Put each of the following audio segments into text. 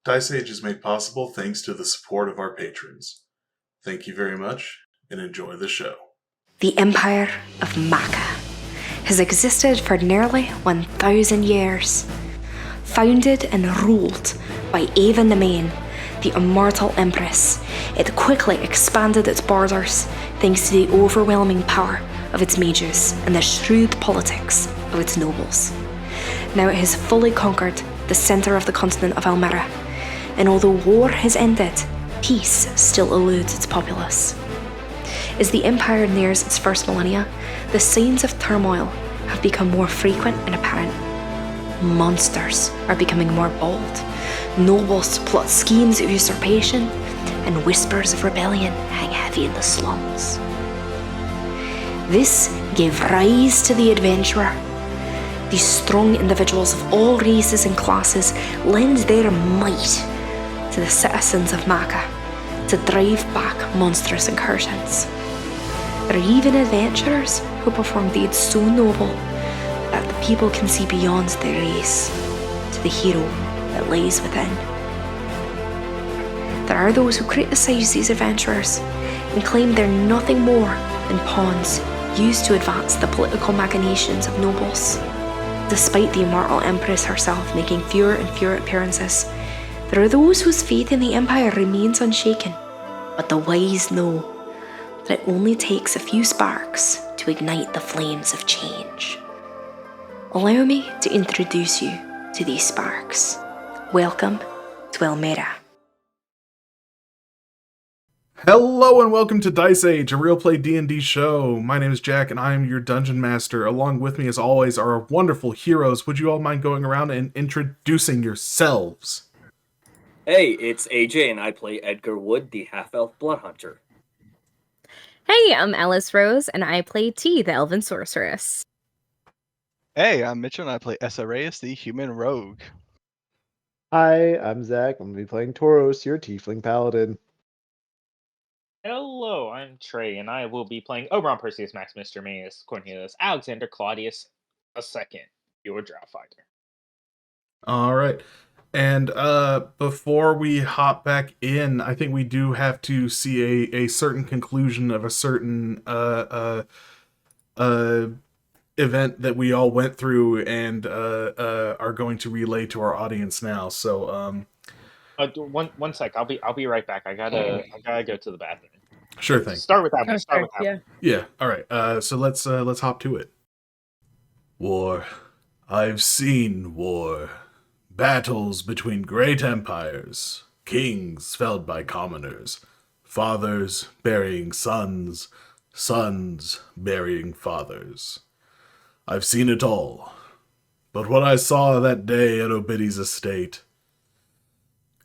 Dice Age is made possible thanks to the support of our patrons. Thank you very much, and enjoy the show. The Empire of Maca has existed for nearly 1,000 years. Founded and ruled by Aoibhen the Main, the immortal empress, it quickly expanded its borders thanks to the overwhelming power of its mages and the shrewd politics of its nobles. Now it has fully conquered the centre of the continent of Elmera, and although war has ended, peace still eludes its populace. As the Empire nears its first millennia, the signs of turmoil have become more frequent and apparent. Monsters are becoming more bold, nobles plot schemes of usurpation, and whispers of rebellion hang heavy in the slums. This gave rise to the adventurer. These strong individuals of all races and classes lend their might to the citizens of Maca to drive back monstrous incursions. There are even adventurers who perform deeds so noble that the people can see beyond their race to the hero that lies within. There are those who criticise these adventurers and claim they're nothing more than pawns used to advance the political machinations of nobles. Despite the immortal Empress herself making fewer and fewer appearances, there are those whose faith in the Empire remains unshaken. But the wise know that it only takes a few sparks to ignite the flames of change. Allow me to introduce you to these sparks. Welcome to Elmera. Hello and welcome to Dice Age, a real play D&D show. My name is Jack and I am your dungeon master. Along with me as always are our wonderful heroes. Would you all mind going around and introducing yourselves? Hey, it's AJ and I play Edgar Wood, the half-elf blood hunter. Hey, I'm Alice Rose, and I play T, the Elven Sorceress. Hey, I'm Mitchell, and I play Essa Reyes, the human rogue. Hi, I'm Zach. I'm going to be playing Tauros, your tiefling paladin. Hello, I'm Trey, and I will be playing Oberon Perseus Maximus Germanicus Cornelius Alexander Claudius II, your draft fighter. All right. And before we hop back in, I think we do have to see a certain conclusion of a certain event that we all went through and are going to relay to our audience now. So one sec, I'll be right back. I gotta go to the bathroom. Sure thing. Start with that one. Start with that one. Yeah. All right. So let's hop to it. War. I've seen war. Battles between great empires, kings felled by commoners, fathers burying sons, sons burying fathers. I've seen it all. But what I saw that day at Obiddy's estate,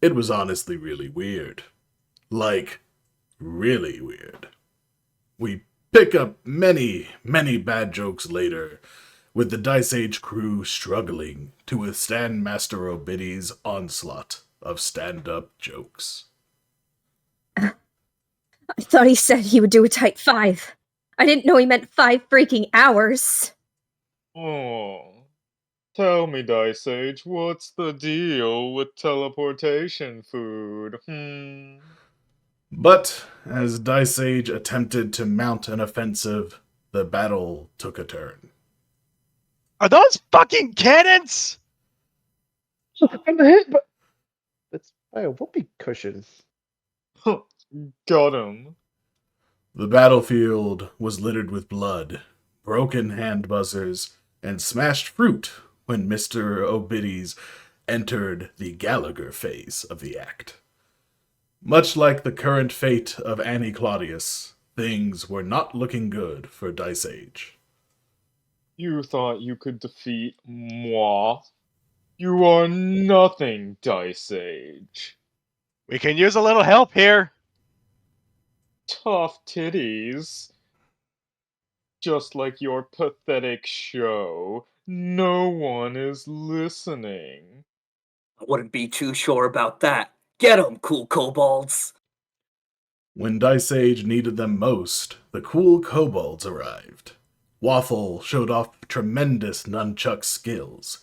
it was honestly really weird. Like, really weird. We pick up many, many bad jokes later, with the Dice Age crew struggling to withstand Master Obiddy's onslaught of stand-up jokes. I thought he said he would do a tight 5. I didn't know he meant 5 freaking hours. Oh, tell me, Dice Age, what's the deal with teleportation food? But as Dice Age attempted to mount an offensive, the battle took a turn. Are those fucking cannons? I'm hit, but it's by a whoopee cushion. Got him. The battlefield was littered with blood, broken hand buzzers, and smashed fruit when Mr. Obiddy's entered the Gallagher phase of the act. Much like the current fate of Annie Claudius, things were not looking good for Dice Age. You thought you could defeat moi? You are nothing, Dice Age. We can use a little help here. Tough titties. Just like your pathetic show, no one is listening. I wouldn't be too sure about that. Get 'em, cool kobolds! When Dice Age needed them most, the cool kobolds arrived. Waffle showed off tremendous nunchuck skills.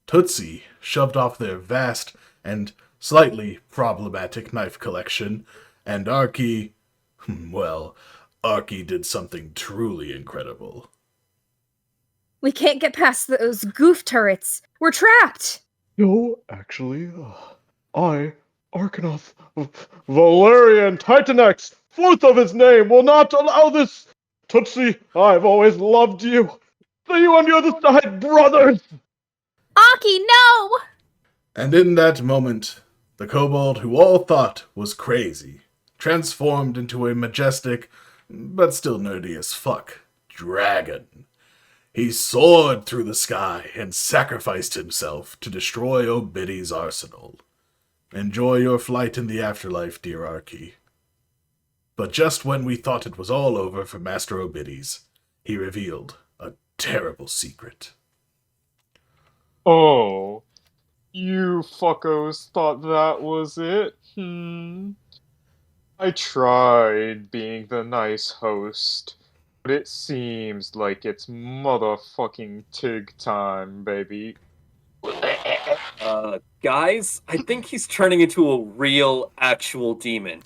Tootsie shoved off their vast and slightly problematic knife collection, and Arky, well, Arky did something truly incredible. We can't get past those goof turrets. We're trapped. No, actually, I, Arcanoth Valerian Titanex, fourth of his name, will not allow this. Tootsie, I've always loved you. See you on the other side, brothers! Aki, no! And in that moment, the kobold who all thought was crazy transformed into a majestic, but still nerdy as fuck, dragon. He soared through the sky and sacrificed himself to destroy Obiddy's arsenal. Enjoy your flight in the afterlife, dear Arky. But just when we thought it was all over for Master Obiddy's, he revealed a terrible secret. Oh, you fuckos thought that was it? I tried being the nice host, but it seems like it's motherfucking Tig time, baby. Guys, I think he's turning into a real, actual demon.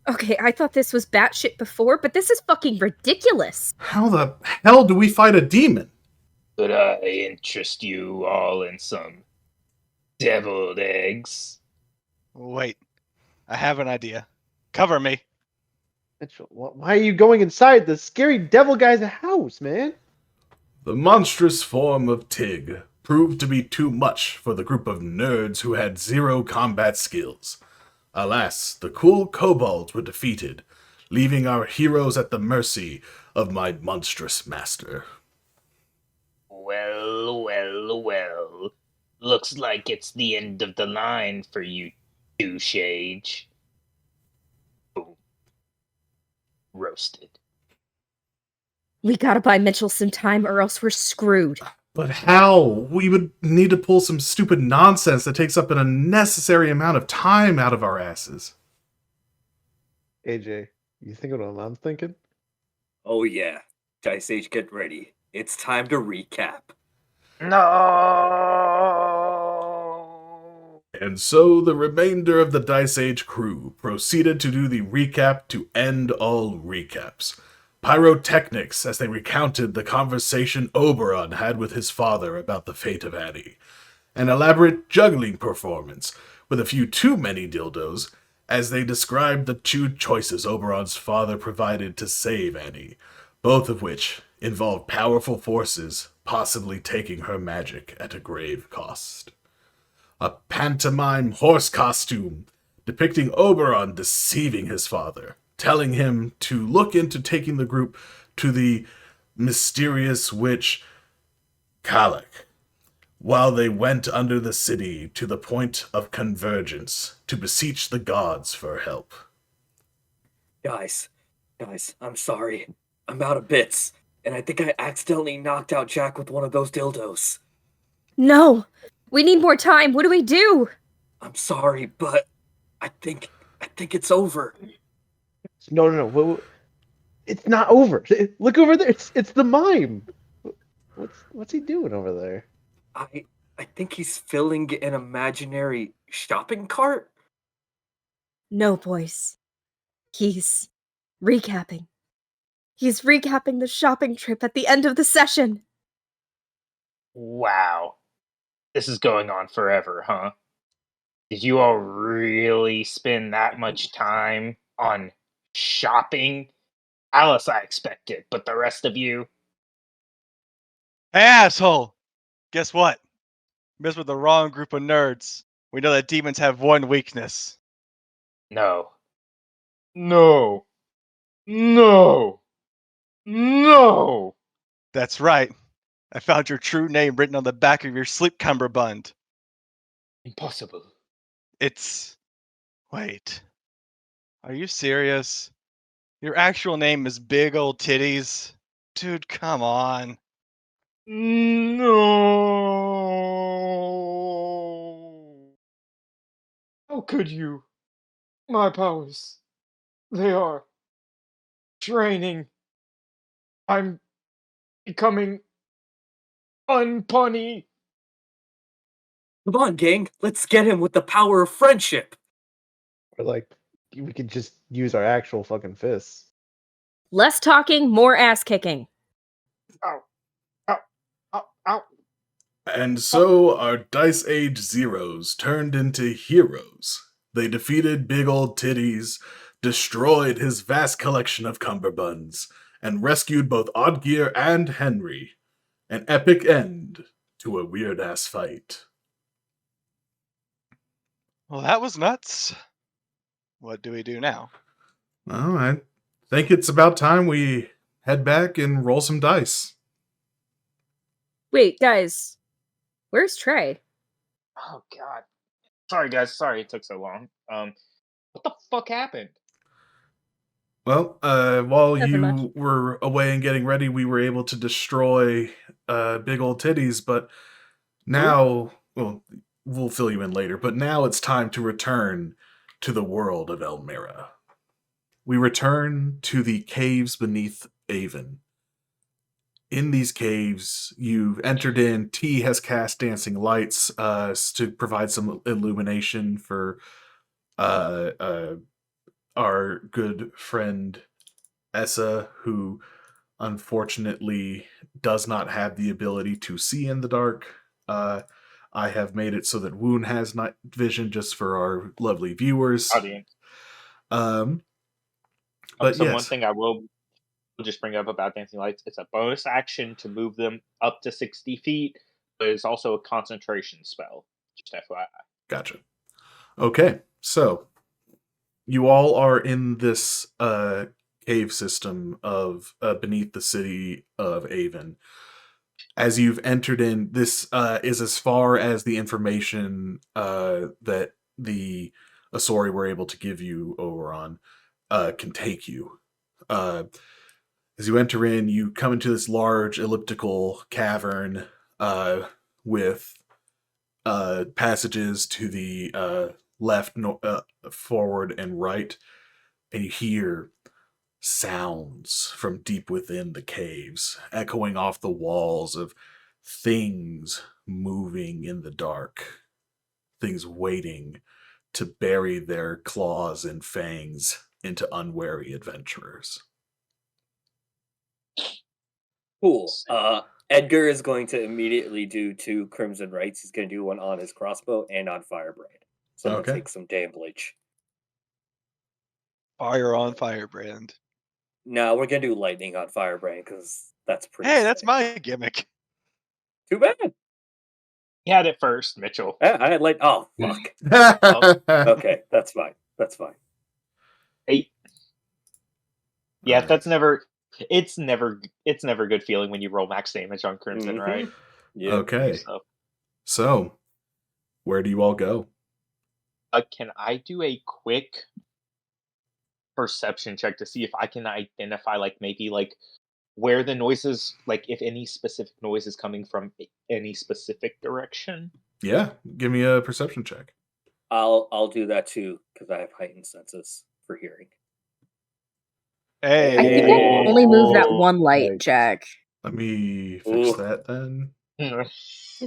Okay, I thought this was batshit before, but this is fucking ridiculous. How the hell do we fight a demon? Could I interest you all in some deviled eggs? Wait, I have an idea. Cover me. Mitchell, why are you going inside the scary devil guy's house, man? The monstrous form of Tig proved to be too much for the group of nerds who had zero combat skills. Alas, the cool kobolds were defeated, leaving our heroes at the mercy of my monstrous master. Well. Looks like it's the end of the line for you, douche age. Boom. Roasted. We gotta buy Mitchell some time or else we're screwed. But how? We would need to pull some stupid nonsense that takes up an unnecessary amount of time out of our asses. AJ, you think what I'm thinking? Oh yeah. Dice Age, get ready. It's time to recap. No. And so the remainder of the Dice Age crew proceeded to do the recap to end all recaps. Pyrotechnics as they recounted the conversation Oberon had with his father about the fate of Annie. An elaborate juggling performance with a few too many dildos as they described the two choices Oberon's father provided to save Annie, both of which involved powerful forces possibly taking her magic at a grave cost. A pantomime horse costume depicting Oberon deceiving his father, telling him to look into taking the group to the mysterious witch Kalak, while they went under the city to the point of convergence to beseech the gods for help. Guys, I'm sorry. I'm out of bits, and I think I accidentally knocked out Jack with one of those dildos. No! We need more time. What do we do? I'm sorry, but I think it's over. No. It's not over. Look over there. It's the mime. What's he doing over there? I think he's filling an imaginary shopping cart. No, boys. He's recapping. He's recapping the shopping trip at the end of the session. Wow. This is going on forever, huh? Did you all really spend that much time on shopping? Alice, I expected, but the rest of you? Hey, asshole! Guess what? Messed with the wrong group of nerds. We know that demons have one weakness. No. No. No. No! That's right. I found your true name written on the back of your sleep cummerbund. Impossible. It's... Wait. Are you serious? Your actual name is Big Old Titties? Dude, come on. No! How could you? My powers. They are draining. I'm becoming unpunny. Come on, gang. Let's get him with the power of friendship. Or like, we could just use our actual fucking fists. Less talking, more ass kicking. Ow. Ow. Ow. Ow. And so our Dice Age Zeros turned into heroes. They defeated Big Old Titties, destroyed his vast collection of cummerbunds, and rescued both Oddgear and Henry. An epic end to a weird-ass fight. Well, that was nuts. What do we do now? Well, I think it's about time we head back and roll some dice. Wait, guys. Where's Trey? Oh god. Sorry guys, sorry it took so long. What the fuck happened? Well, while Nothing you much. were away and getting ready, we were able to destroy Big Old Titties, but now, well, we'll fill you in later, but now it's time to return to the world of Elmera. We return to the caves beneath Aoibhen. In these caves, you've entered in. T has cast dancing lights to provide some illumination for our good friend Essa, who unfortunately does not have the ability to see in the dark. I have made it so that Woon has night vision just for our lovely viewers. Audience. But So yes. one thing I will just bring up about dancing lights, it's a bonus action to move them up to 60 feet, but it's also a concentration spell. Just FYI. Gotcha. Okay, so you all are in this cave system of beneath the city of Aoibhen. As you've entered in, this is as far as the information that the Asori were able to give you over on can take you. As you enter in, you come into this large elliptical cavern with passages to the left, forward, and right, and you hear sounds from deep within the caves, echoing off the walls of things moving in the dark, things waiting to bury their claws and fangs into unwary adventurers. Cool. Edgar is going to immediately do 2 Crimson Rights. He's going to do one on his crossbow and on Firebrand. So Okay. it'll take some damage. Fire on Firebrand. No, we're going to do lightning on Firebrand because that's pretty Hey, that's sick. my gimmick. Too bad. He had it first, Mitchell. I had light. Oh, fuck. Okay, that's fine. That's fine. 8. Yeah, Alright. that's never. It's never a good feeling when you roll max damage on Crimson, Mhm. right? Yeah. Okay, So, so where do you all go? can I do a quick perception check to see if I can identify, like, maybe, like, where the noises, like, if any specific noise is coming from any specific direction? Yeah, give me a perception check. I'll do that too because I have heightened senses for hearing. Hey. I think I only moved that Oh, one light, right. Jack. Let me fix Ooh. that then.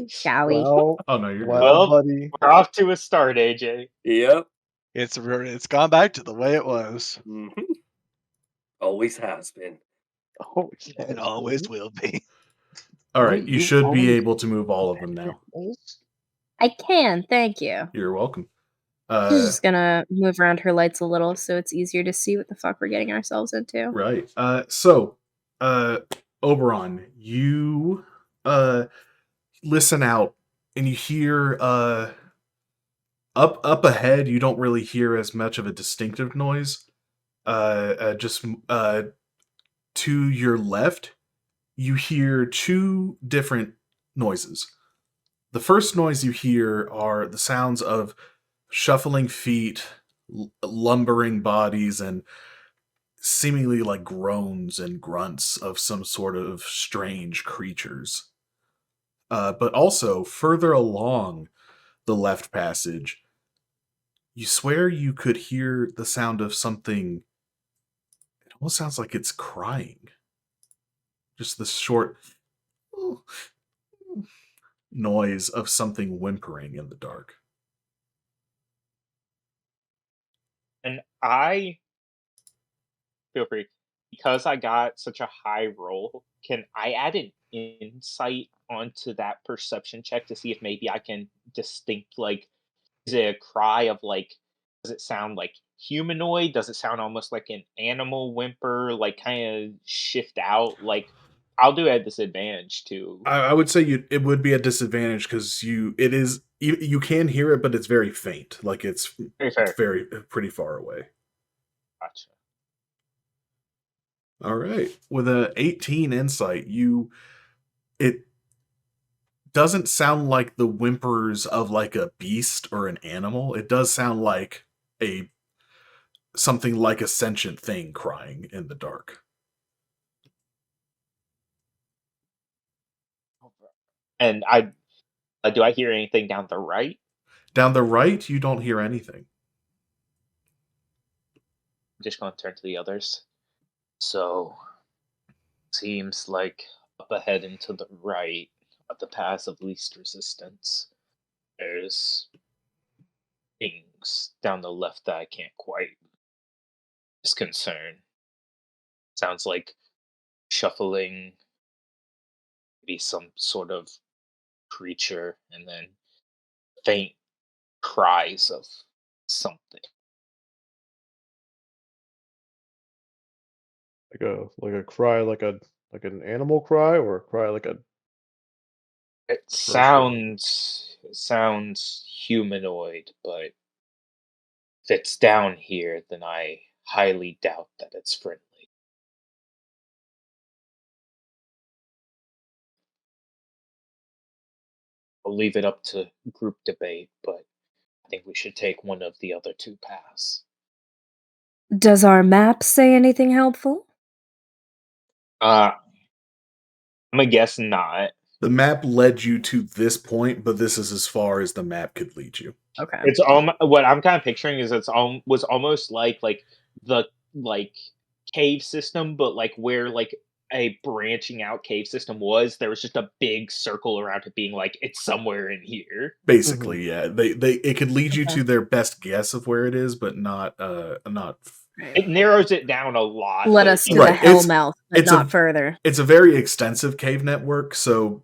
Shall we? Well, Oh no, you're well, Well- buddy. We're off to a start, AJ. Yep. It's gone back to the way it was. hmm Always has been. Oh, It always will be. all right. Wait, You you should be always able to move all of them now. I can, thank you. You're welcome. She's just gonna move around her lights a little so it's easier to see what the fuck we're getting ourselves into. Right. So, Oberon, you listen out and you hear up ahead. You don't really hear as much of a distinctive noise. Just to your left, you hear 2 different noises. The first noise you hear are the sounds of shuffling feet, lumbering bodies, and seemingly like groans and grunts of some sort of strange creatures. But also, further along the left passage, you swear you could hear the sound of something. It almost sounds like it's crying. Just this short. noise of something whimpering in the dark. And I feel free, because I got such a high roll, can I add an insight onto that perception check to see if maybe I can distinct, like, is it a cry of, like, does it sound like humanoid? Does it sound almost like an animal whimper, like kind of shift out? Like, I'll do at disadvantage too. I would say it would be a disadvantage because you can hear it, but it's very faint. Like it's Very fair. very pretty far away. Gotcha. All right. With a 18 insight, it doesn't sound like the whimpers of like a beast or an animal. It does sound like something like a sentient thing crying in the dark. And do I hear anything down the right? Down the right, you don't hear anything. I'm just going to turn to the others. So, seems like up ahead and to the right, at the path of least resistance, there's things down the left that I can't quite discern. Sounds like shuffling, maybe some sort of creature, and then faint cries of something. Like a cry, like an animal cry, or a cry like a It person? sounds humanoid, but if it's down here, then I highly doubt that it's friendly. I'll leave it up to group debate, but I think we should take one of the other two paths. Does our map say anything helpful? I'm gonna guess not. The map led you to this point, but this is as far as the map could lead you. Okay. It's what I'm kind of picturing is was almost like the like cave system, but like where like a branching out cave system was, there was just a big circle around it, being like it's somewhere in here. Basically, yeah. It could lead you Okay. to their best guess of where it is, but not. It narrows it down a lot. Let but us to Right, the it's- Hellmouth, but it's a- not further. It's a very extensive cave network, so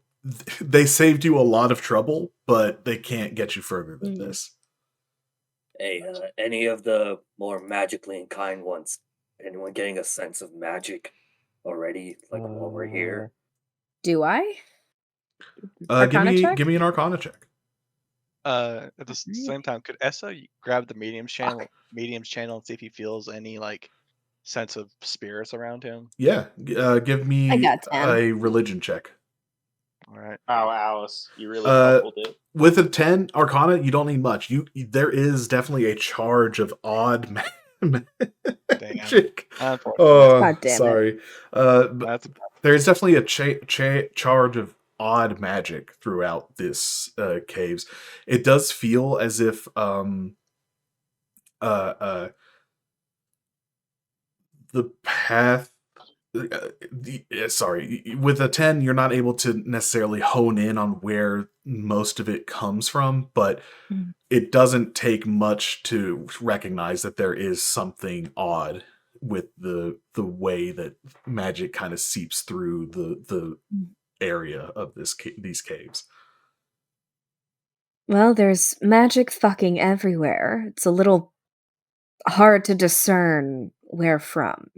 they saved you a lot of trouble, but they can't get you further than this. Hey, any of the more magically inclined ones? Anyone getting a sense of magic already? Like while we're here? Do I? Give Arcana me check? give me an Arcana check. At the same time, could Essa grab the medium's channel and see if he feels any like sense of spirits around him? Yeah, give I me got 10. a religion check. All right. Oh, Alice, you really Uh, fumbled it. With a 10 Arcana, you don't need much. There is definitely a charge of odd magic. Unfortunately. Oh, God damn it. sorry. But That's there's definitely a charge of odd magic throughout this caves. It does feel as if the path sorry, with a 10 you're not able to necessarily hone in on where most of it comes from, but Mm. it doesn't take much to recognize that there is something odd with the way that magic kind of seeps through the area of these caves. Well, there's magic fucking everywhere. It's a little hard to discern where from.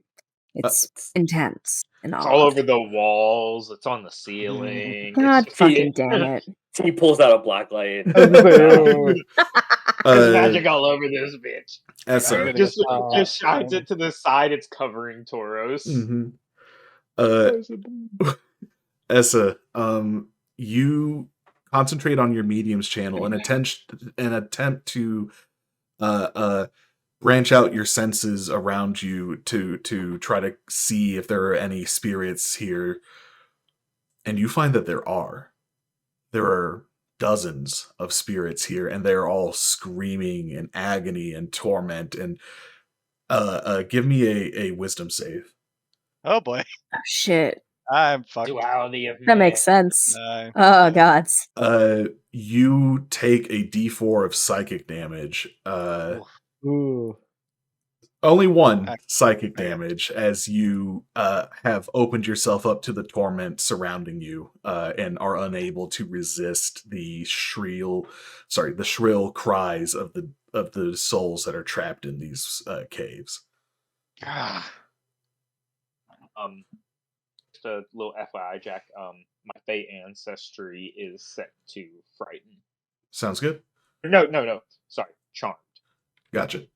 It's intense and It's odd. all over the walls. It's on the ceiling. God It's fucking damn it. He pulls out a black light. There's Uh, magic all over this bitch. Essa. Just shines it to the side. It's covering Tauros. Mhm. Essa, you concentrate on your medium's channel and attempt to branch out your senses around you to try to see if there are any spirits here. And you find that there are dozens of spirits here, and they're all screaming in agony and torment. And give me a wisdom save. Oh boy. Oh, shit. I'm fucked. Duality of That makes man. sense. No. Oh, gods. You take a D4 of psychic damage. Ooh. Only one Okay. psychic Okay. damage as you have opened yourself up to the torment surrounding you and are unable to resist the shrill cries of the souls that are trapped in these caves. Ah, Just a little FYI, Jack. My Fey ancestry is set to frighten. Sounds good. No. Sorry, charmed. Gotcha.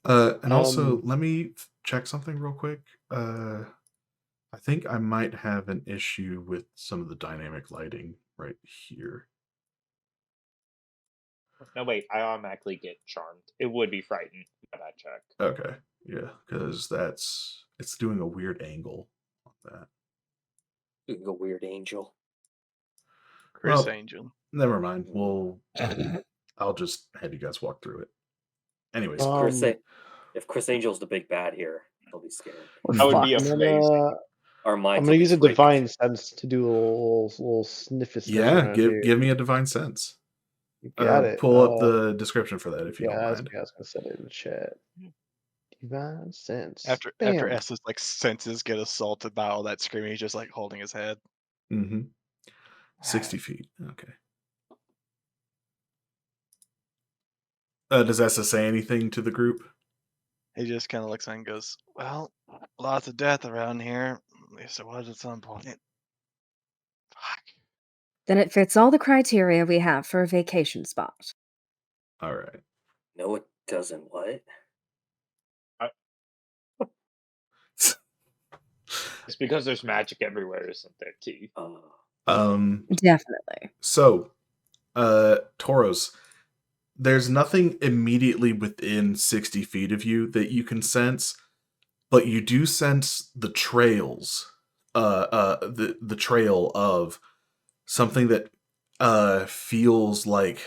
And also, let me check something real quick. I think I might have an issue with some of the dynamic lighting right here. No, wait. I automatically get charmed. It would be frightened. My bad, Jack. Okay, yeah, because it's doing a weird angle on that. Doing a weird angel. Chris Well, Angel. Never mind. I'll just have you guys walk through it. Anyways, If Chris Angel's the big bad here, I'll be scared. That would be I'm amazing. Our I'm minds gonna will be use a swayed. divine sense to do a little sniff yeah, around here. give me a divine sense. You got it. Pull up the description for that if you Yeah, don't I was mind. gonna send it in the chat. Divine sense. After Bam. S's like senses get assaulted by all that screaming, he's just like holding his head. Mm-hmm. 60 feet. Okay. Does Essa say anything to the group? He just kind of looks and goes, "Well, lots of death around here. At least there was at some point." Fuck. Then it fits all the criteria we have for a vacation spot. All right. No, it doesn't. What? It's because there's magic everywhere, isn't there, too? Definitely. So, Tauros, there's nothing immediately within 60 feet of you that you can sense, but you do sense the trails, the trail of something that feels like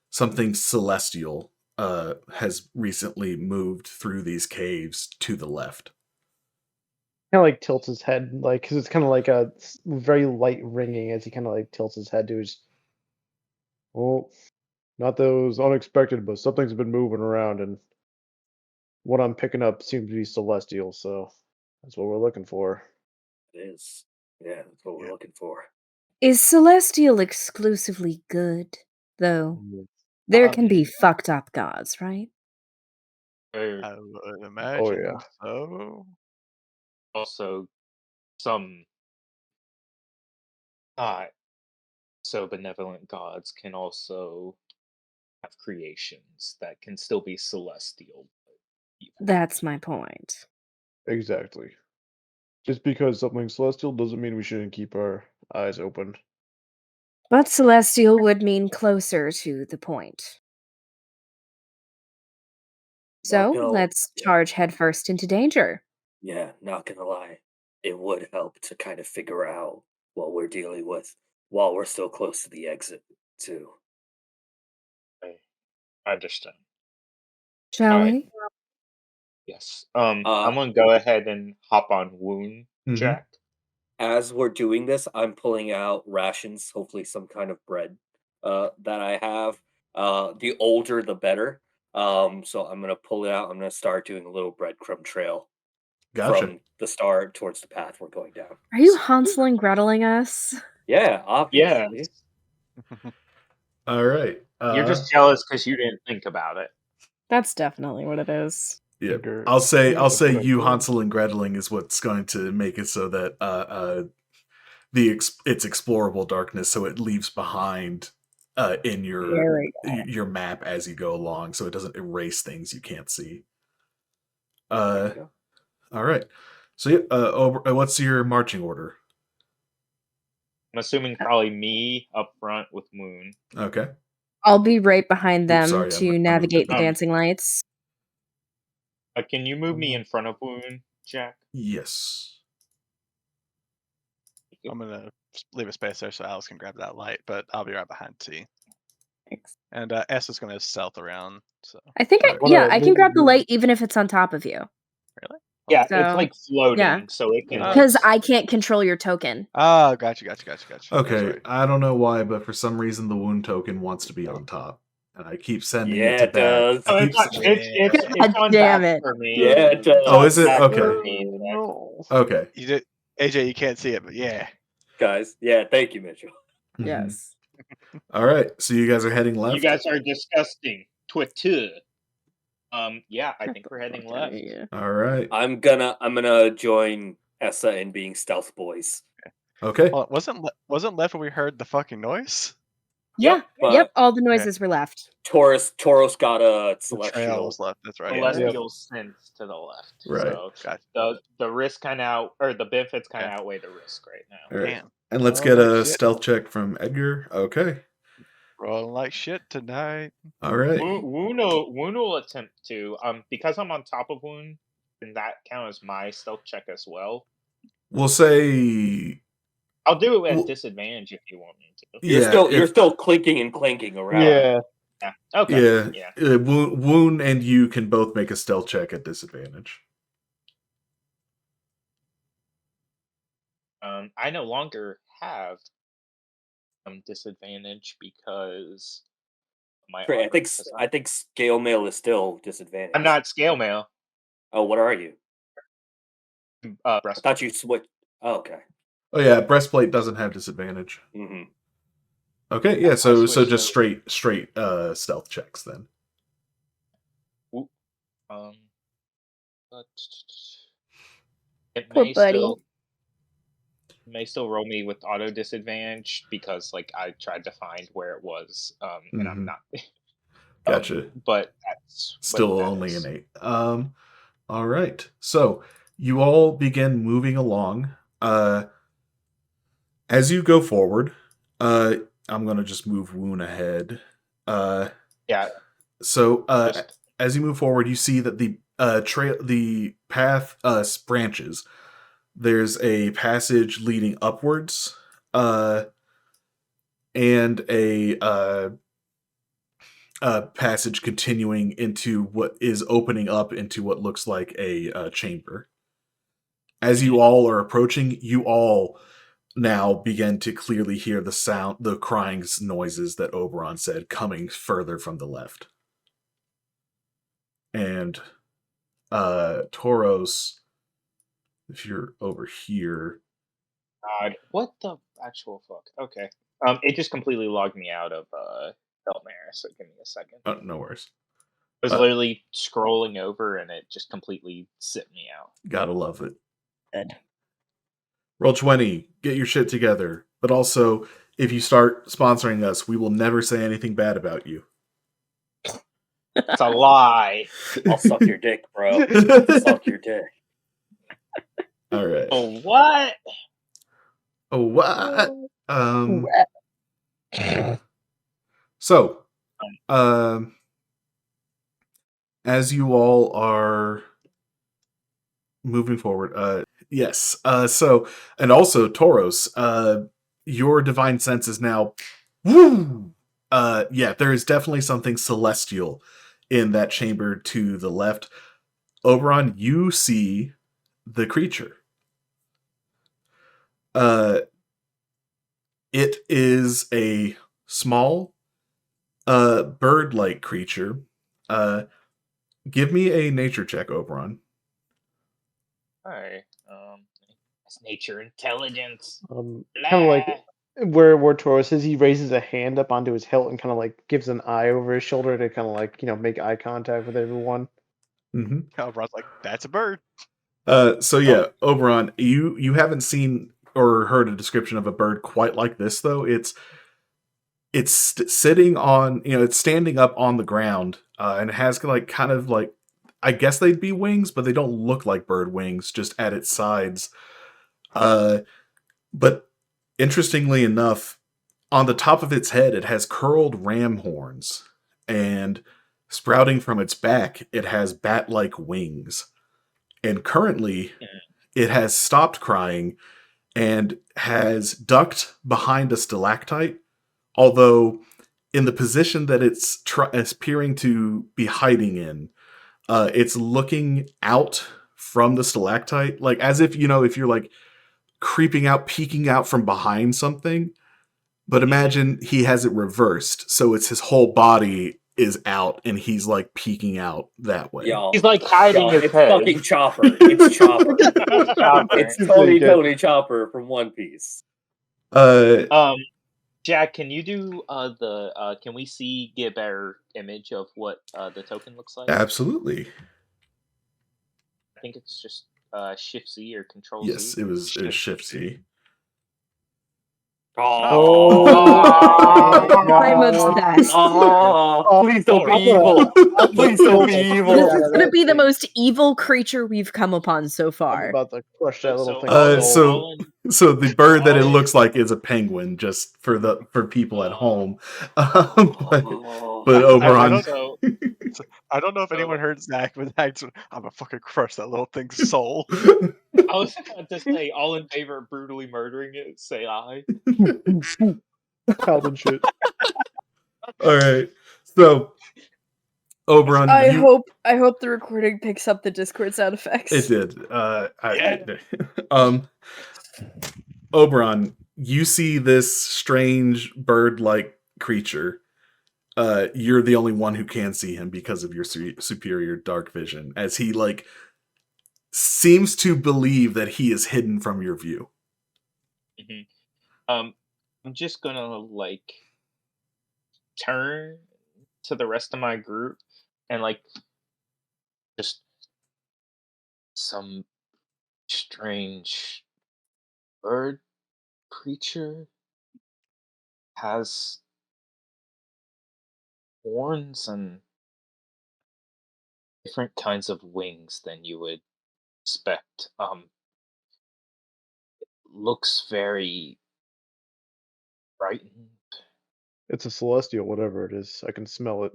something celestial has recently moved through these caves to the left. Kind of like tilts his head, like because it's kind of like a very light ringing as he kind of like tilts his head to his. Well, not those unexpected, but something's been moving around, and what I'm picking up seems to be celestial. So that's what we're looking for. It is. Yeah, that's what we're looking for. Is Celestial exclusively good, though? There can be fucked up gods, right? I would imagine so. Also, some not so benevolent gods can also have creations that can still be celestial. That's my point. Exactly. Just because something's celestial doesn't mean we shouldn't keep our eyes open. But Celestial would mean closer to the point. So, let's charge headfirst into danger. Yeah, not gonna lie. It would help to kind of figure out what we're dealing with while we're still close to the exit, too. I understand. Shall we? Yes. I'm gonna go ahead and hop on Wound, Jack. As we're doing this, I'm pulling out rations, hopefully some kind of bread that I have. The older, the better. So I'm gonna pull it out. I'm gonna start doing a little breadcrumb trail from the start towards the path we're going down. Are you Hansel and Greteling us? Yeah, obviously. All right. You're just jealous because you didn't think about it. That's definitely what it is. Yeah, I'll say you Hansel and Greteling is what's going to make it so that it's explorable darkness, so it leaves behind in your map as you go along, so it doesn't erase things you can't see. All right. So yeah, what's your marching order? I'm assuming probably me up front with Moon. Okay. I'll be right behind them sorry, to navigate the dancing lights. Can you move me in front of Woon, Jack? Yes. I'm gonna leave a space there so Alice can grab that light, but I'll be right behind T. Thanks. And S is gonna stealth around. So I think I can grab the light even if it's on top of you. Really? Yeah, So, it's like floating, yeah. so it can. Oh. Because I can't control your token. Oh, gotcha. That's Okay, right. I don't know why, but for some reason the wound token wants to be on top, and I keep sending Yeah, it to it back. does. Oh, I keep it's God on damn back it. for me. Yeah, it does. Oh, is it? Back Okay. for me. No. Okay. You did, AJ. You can't see it, but yeah. Guys. Yeah, thank you, Mitchell. Mhm. Yes. All right. So you guys are heading left. You guys are disgusting. Twitter. Yeah, I think we're heading left. All right. I'm gonna join Essa in being stealth boys. Okay. Well, wasn't left when we heard the fucking noise? Yeah. but Yep. All the noises were left. Toros got a The trail celestial. was left. That's right. Celestial sense to the left. Right. So Gotcha. the risk kind of or the benefits kind of Yeah. outweigh the risk right now. All right. Damn. And let's Oh, get like a shit. stealth check from Edgar. Okay. Rolling like shit tonight. All right. Woon will attempt to because I'm on top of Woon, then that count as my stealth check as well. We'll say I'll do it at Well- disadvantage if you want me to. You're still clinking and clanking around. Yeah. Yeah. Okay. Yeah. Woon and you can both make a stealth check at disadvantage. I no longer have disadvantage because my. Great. armor I think scale mail is still disadvantage. I'm not scale mail. Oh, what are you? I Breast. thought you switched. Oh, okay. Oh yeah, breastplate doesn't have disadvantage. Mm-hmm. Okay, yeah, so switched just over. straight stealth checks then. But it Poor may buddy. still roll me with auto disadvantage because like I tried to find where it was, and I'm Mhm. not. Gotcha. But that's what Still that only is. an 8. All right. So you all begin moving along. As you go forward, I'm gonna just move Woon ahead. Yeah. So Just- as you move forward, you see that the path branches. There's a passage leading upwards, and a passage continuing into what is opening up into what looks like a chamber. As you all are approaching, you all now begin to clearly hear the crying noises that Oberon said coming further from the left. And Tauros, if you're over here. God, what the actual fuck? Okay. It just completely logged me out of Elmera, so give me a second. No worries. I was literally scrolling over and it just completely sit me out. Gotta love it. Good. Roll 20, get your shit together. But also, if you start sponsoring us, we will never say anything bad about you. It's a lie. I'll suck your dick, bro. Suck your dick. All right. Oh, what? Oh, what? So, as you all are moving forward, yes. So, and also Tauros, your divine sense is now, woo! Yeah, there is definitely something celestial in that chamber to the left. Oberon, you see the creature. It is a small, bird-like creature. Give me a nature check, Oberon. Alright. It's nature intelligence. Kind of like where Tauros is, he raises a hand up onto his hilt and kind of like gives an eye over his shoulder to kind of like, make eye contact with everyone. Mm-hmm. Oberon's like, that's a bird. So yeah, Oberon, you haven't seen or heard a description of a bird quite like this though. It's sitting on, it's standing up on the ground, and it has like kind of like, I guess they'd be wings, but they don't look like bird wings, just at its sides. But interestingly enough, on the top of its head, it has curled ram horns, and sprouting from its back, it has bat-like wings. And currently, it has stopped crying and has ducked behind a stalactite, although in the position that it's appearing to be hiding in, it's looking out from the stalactite, like as if, if you're like creeping out, peeking out from behind something. But imagine he has it reversed, so it's his whole body is out, and he's like peeking out that way. Y'all, He's like hiding his it's head. fucking Chopper. It's Chopper. Chopper. It's Tony Chopper from One Piece. Jack, can you do can we get a better image of what the token looks like? Absolutely. I think it's just Shift Z or Control Yes, Z. it was Shift Z. I'm obsessed. Please don't be evil. Please don't be evil. This is going to be the most evil creature we've come upon so I'm far. about to crush that little thing. So the bird that it looks like is a penguin, just for people at home. But Oberon. I don't know if anyone heard Zach, but I'm gonna fucking crush that little thing's soul. I was about to say, all in favor of brutally murdering it, say aye. Calvin shit. All right, so Oberon. I hope the recording picks up the Discord sound effects. It did. Oberon, you see this strange bird-like creature. You're the only one who can see him because of your superior dark vision, as he seems to believe that he is hidden from your view. Mm-hmm. I'm just gonna turn to the rest of my group and just some strange bird creature has horns and different kinds of wings than you would expect. Looks very frightened. It's a celestial, whatever it is. I can smell it.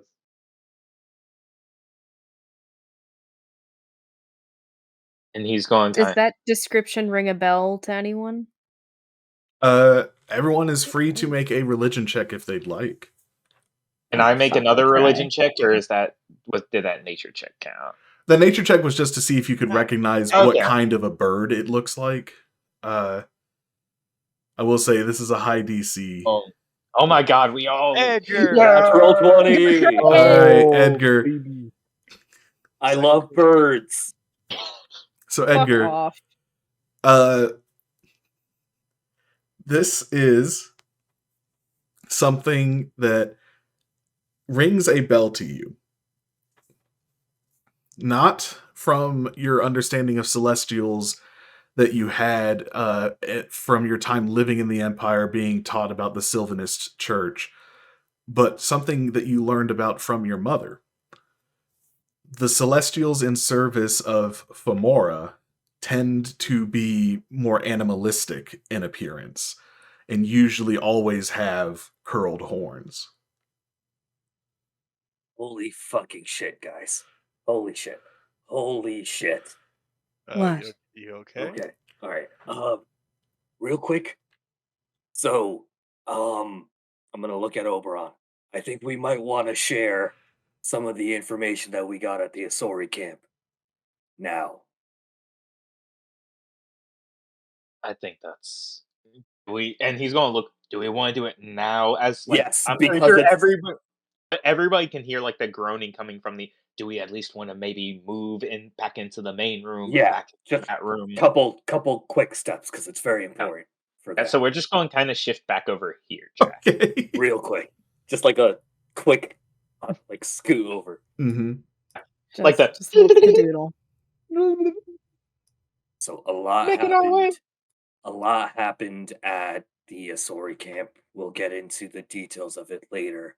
And he's going Does that description ring a bell to anyone? Everyone is free to make a religion check if they'd like. Can I make another religion check, or did that nature check count? The nature check was just to see if you could recognize what kind of a bird it looks like. I will say this is a high DC. Oh my god, we all Edgar! Natural 20! All right, Edgar. Baby. I love birds. So Edgar, Fuck off. this is something that rings a bell to you. Not from your understanding of Celestials that you had from your time living in the Empire, being taught about the Sylvanist Church, but something that you learned about from your mother. The Celestials in service of Fomora tend to be more animalistic in appearance, and usually always have curled horns. Holy fucking shit, guys. Holy shit. Holy shit. What? You okay? Okay. All right. Real quick. So, I'm gonna look at Oberon. I think we might want to share some of the information that we got at the Asori camp. Now. I think that's and he's going to look. Do we want to do it now? Yes, I'm because pretty sure everybody can hear the groaning coming from the. Do we at least want to maybe move back into the main room? Yeah, back just that room. Couple quick steps because it's very important for that. So we're just going to kind of shift back over here, Jack. Okay. Real quick, just like a quick, scoot over. Mm-hmm. Like that. Just a little cadoodle. So a lot happened. A lot happened at the Asori camp. We'll get into the details of it later,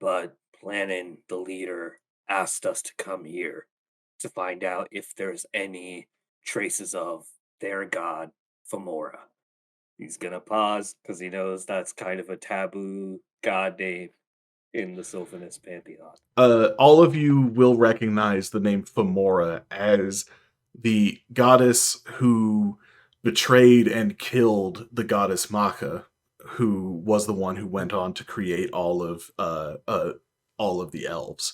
but Planin, the leader, asked us to come here to find out if there's any traces of their god, Fomora. He's gonna pause because he knows that's kind of a taboo god name in the Sylvanist pantheon. All of you will recognize the name Fomora as the goddess who betrayed and killed the goddess Maka, who was the one who went on to create all of the elves,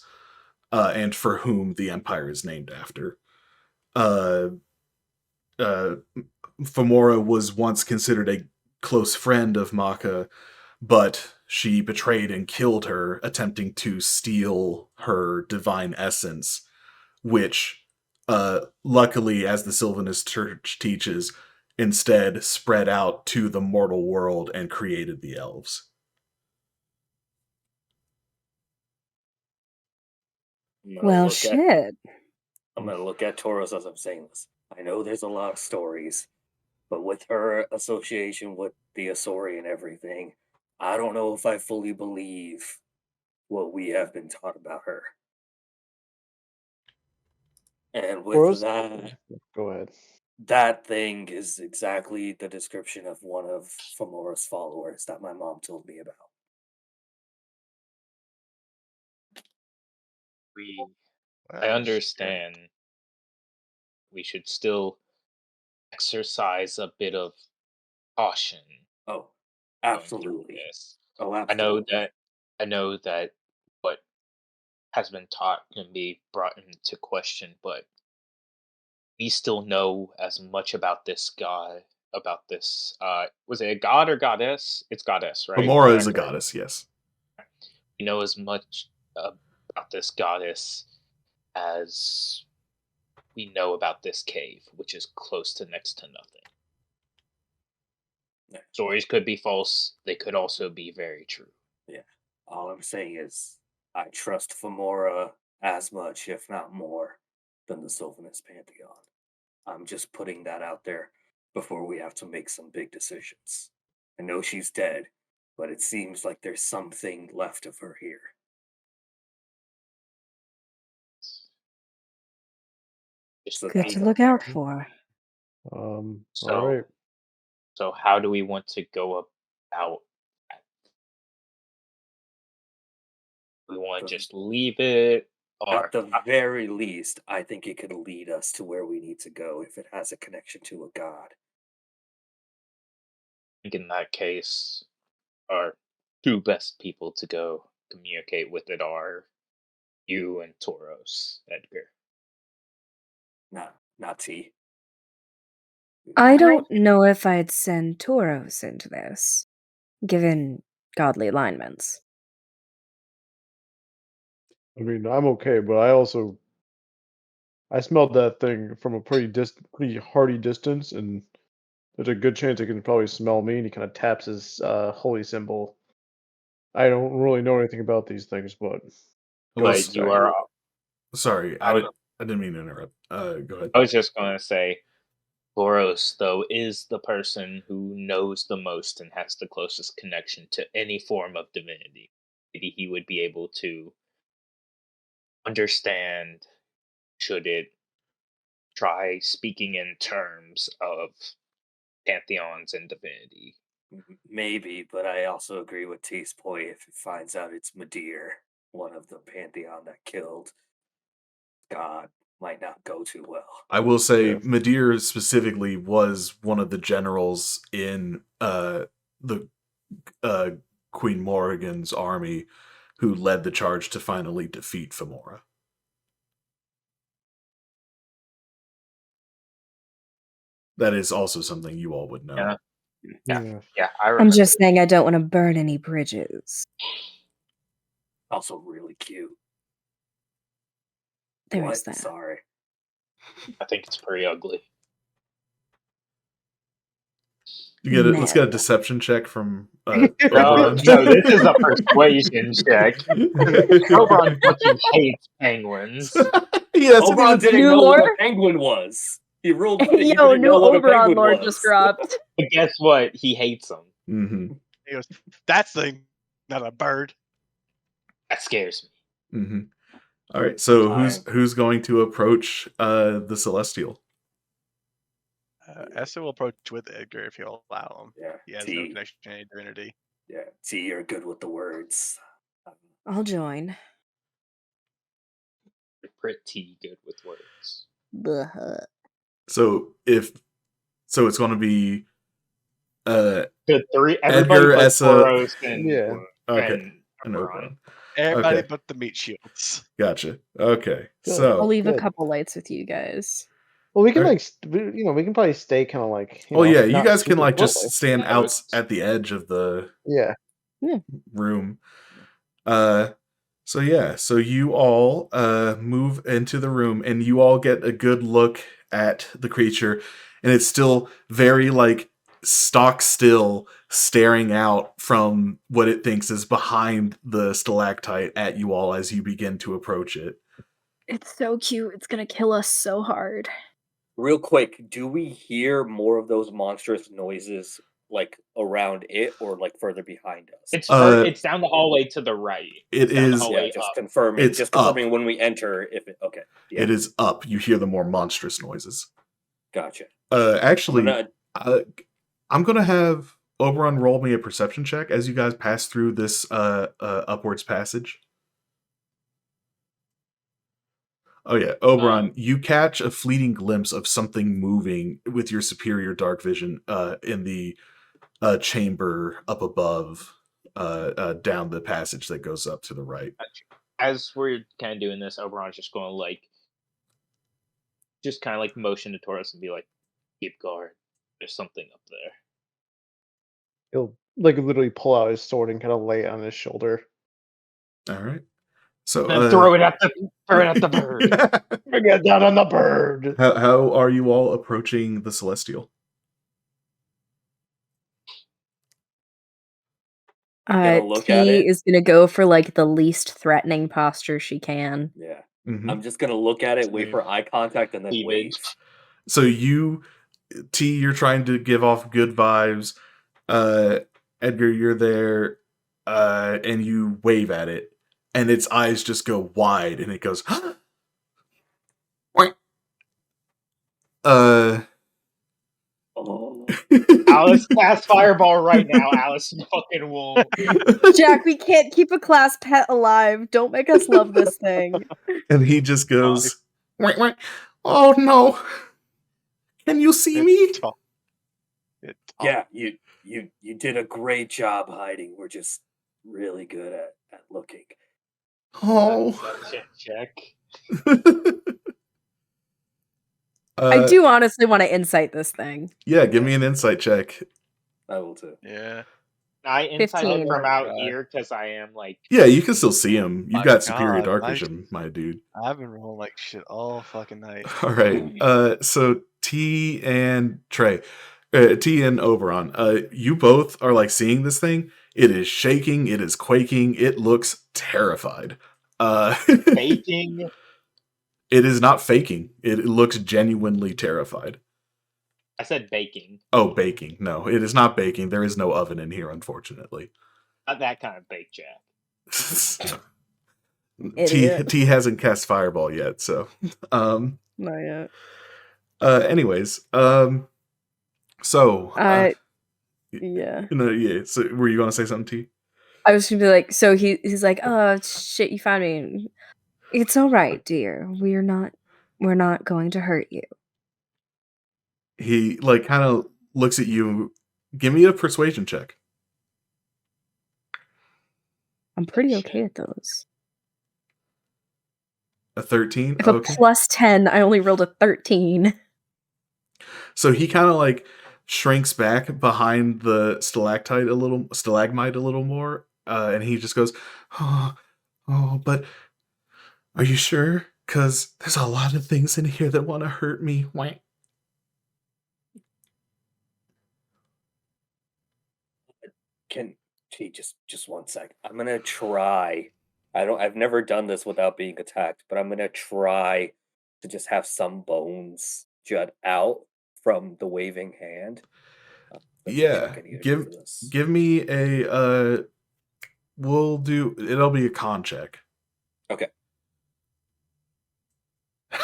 and for whom the empire is named after. Fomora was once considered a close friend of Maka, but she betrayed and killed her, attempting to steal her divine essence, which, luckily, as the Sylvanist Church teaches, instead spread out to the mortal world and created the elves. Well, shit. I'm going to look at Tauros as I'm saying this. I know there's a lot of stories, but with her association with the Asori and everything, I don't know if I fully believe what we have been taught about her. And with Tauros? that, Go ahead. that thing is exactly the description of one of Fomora's followers that my mom told me about. I understand we should still exercise a bit of caution. Oh, going through absolutely. this. Oh, I know absolutely. that what has been taught can be brought into question, but we still know as much about this guy, about this was it a god or goddess? It's goddess, right? Fomora Am I is a correct? goddess, yes. We know as much about this goddess as we know about this cave, which is close to next to nothing. Yeah. Stories could be false, they could also be very true. Yeah. All I'm saying is I trust Fomora as much, if not more, than the Sylvanist Pantheon. I'm just putting that out there before we have to make some big decisions. I know she's dead, but it seems like there's something left of her here. Just So Good that's to up look there. out for. All So, right. so how do we want to go about that? We want to just leave it, or At the very least, I think it could lead us to where we need to go if it has a connection to a god. I think in that case, our two best people to go communicate with it are you and Tauros, Edgar. Not T. I don't know if I'd send Tauros into this, given godly alignments. I mean, I'm okay, but I smelled that thing from a pretty hearty distance, and there's a good chance it can probably smell me, and he kind of taps his holy symbol. I don't really know anything about these things, but But you are. Sorry, I was, I didn't mean to interrupt. Go ahead. I was just going to say, Tauros, though, is the person who knows the most and has the closest connection to any form of divinity. Maybe he would be able to understand, should it try speaking in terms of pantheons and divinity. Maybe, but I also agree with T's point. If it finds out it's Madir, one of the pantheon that killed God, might not go too well. I will say, Yeah. Madir specifically was one of the generals in the Queen Morrigan's army who led the charge to finally defeat Fomora. That is also something you all would know. Yeah, I I'm remember. just saying I don't want to burn any bridges. Also really cute. There What? is that. Sorry. I think it's pretty ugly. Let's get a deception check from No, Oberon. this is a persuasion check. Oberon fucking hates penguins. Oberon didn't know what a penguin was. He ruled. He Yo, didn't new know what a Oberon penguin lore was. just dropped. But guess what? He hates them. Mm-hmm. He goes, "That's the not a bird." That scares me. Mm-hmm. All right, so who's going to approach the Celestial? Essa will approach with Edgar if he'll allow him. Yeah, He has T. no connection to any divinity. Yeah, T, you're good with the words. I'll join. You're pretty good with words. So it's going to be The three, everybody Edgar, but Essa, Tauros and Yeah. Okay, and and Oberon. Oberon. Everybody Okay. but the meat shields. Gotcha. Okay, Good. so I'll leave a good. couple lights with you guys. Well, we can Alright. like, we can probably stay kind of like, Oh yeah, you not guys can super like close. just stand Yeah, out at the edge of the Yeah. room. So yeah, so you all move into the room and you all get a good look at the creature, and it's still very like stock still, staring out from what it thinks is behind the stalactite at you all as you begin to approach it. It's so cute. It's gonna kill us so hard. Real quick, do we hear more of those monstrous noises like around it or like further behind us? It's down the hallway to the right. It It's down the is- Yeah, hallway just up. confirming. It's Just up. confirming when we enter. If it okay, yeah, It is up. You hear the more monstrous noises. gotcha. Actually, gonna- I'm gonna have Oberon roll me a perception check as you guys pass through this upwards passage. Oh yeah, Oberon, you catch a fleeting glimpse of something moving with your superior dark vision in the chamber up above, down the passage that goes up to the right. As we're kind of doing this, Oberon's just going to like, just kind of like motion to Taurus and be like, "Keep guard. There's something up there." He'll like literally pull out his sword and kind of lay it on his shoulder. All right. So And throw it at the bird. Bring it down on the bird. how are you all approaching the celestial? Gonna look at T it. is gonna go for like the least threatening posture she can. Yeah, Mhm. I'm just gonna look at it, wait Same. for eye contact, and then Cleavage. wave. So you're trying to give off good vibes. Edgar, you're there, and you wave at it, and its eyes just go wide, and it goes, Oink. Oh, Alice, cast fireball right now. Alice fucking will. Jack, we can't keep a class pet alive. Don't make us love this thing. And he just goes, Oink, oink. Oh no! Can you see me? yeah, you did a great job hiding. We're just really good at looking. Oh. Check. I do honestly want to insight this thing. Yeah, give me an insight check. I will too. Yeah. I insight 15. it from out God. here because I am like. Yeah, you can still see him. You've My got superior God, dark my- vision, my dude. I've been rolling like shit all fucking night. All right. So T and Trey, T and Oberon, you both are like seeing this thing. It is shaking. It is quaking. It looks terrified. Baking. It is not faking. It looks genuinely terrified. I said baking. Oh, baking. No, it is not baking. There is no oven in here, unfortunately. Not that kind of bake, Jack. Idiot. T hasn't cast Fireball yet, so. Not yet. Anyways, so. Yeah. No, yeah. So, were you going to say something, T? I was gonna be like, so he's like, oh shit, you found me. It's all right, dear. We're not going to hurt you. He like kind of looks at you. Give me a persuasion check. I'm pretty Shit. okay at those. A 13. If Okay. a plus 10, I only rolled a 13. So he kind of like shrinks back behind the stalagmite a little more, and he just goes, "Oh, but are you sure? Because there's a lot of things in here that want to hurt me." Wah. Just 1 sec. I'm gonna try. I've never done this without being attacked, but I'm gonna try to just have some bones jut out from the waving hand. That's the Yeah, check I need to do for this. give me a it'll be a con check. Okay.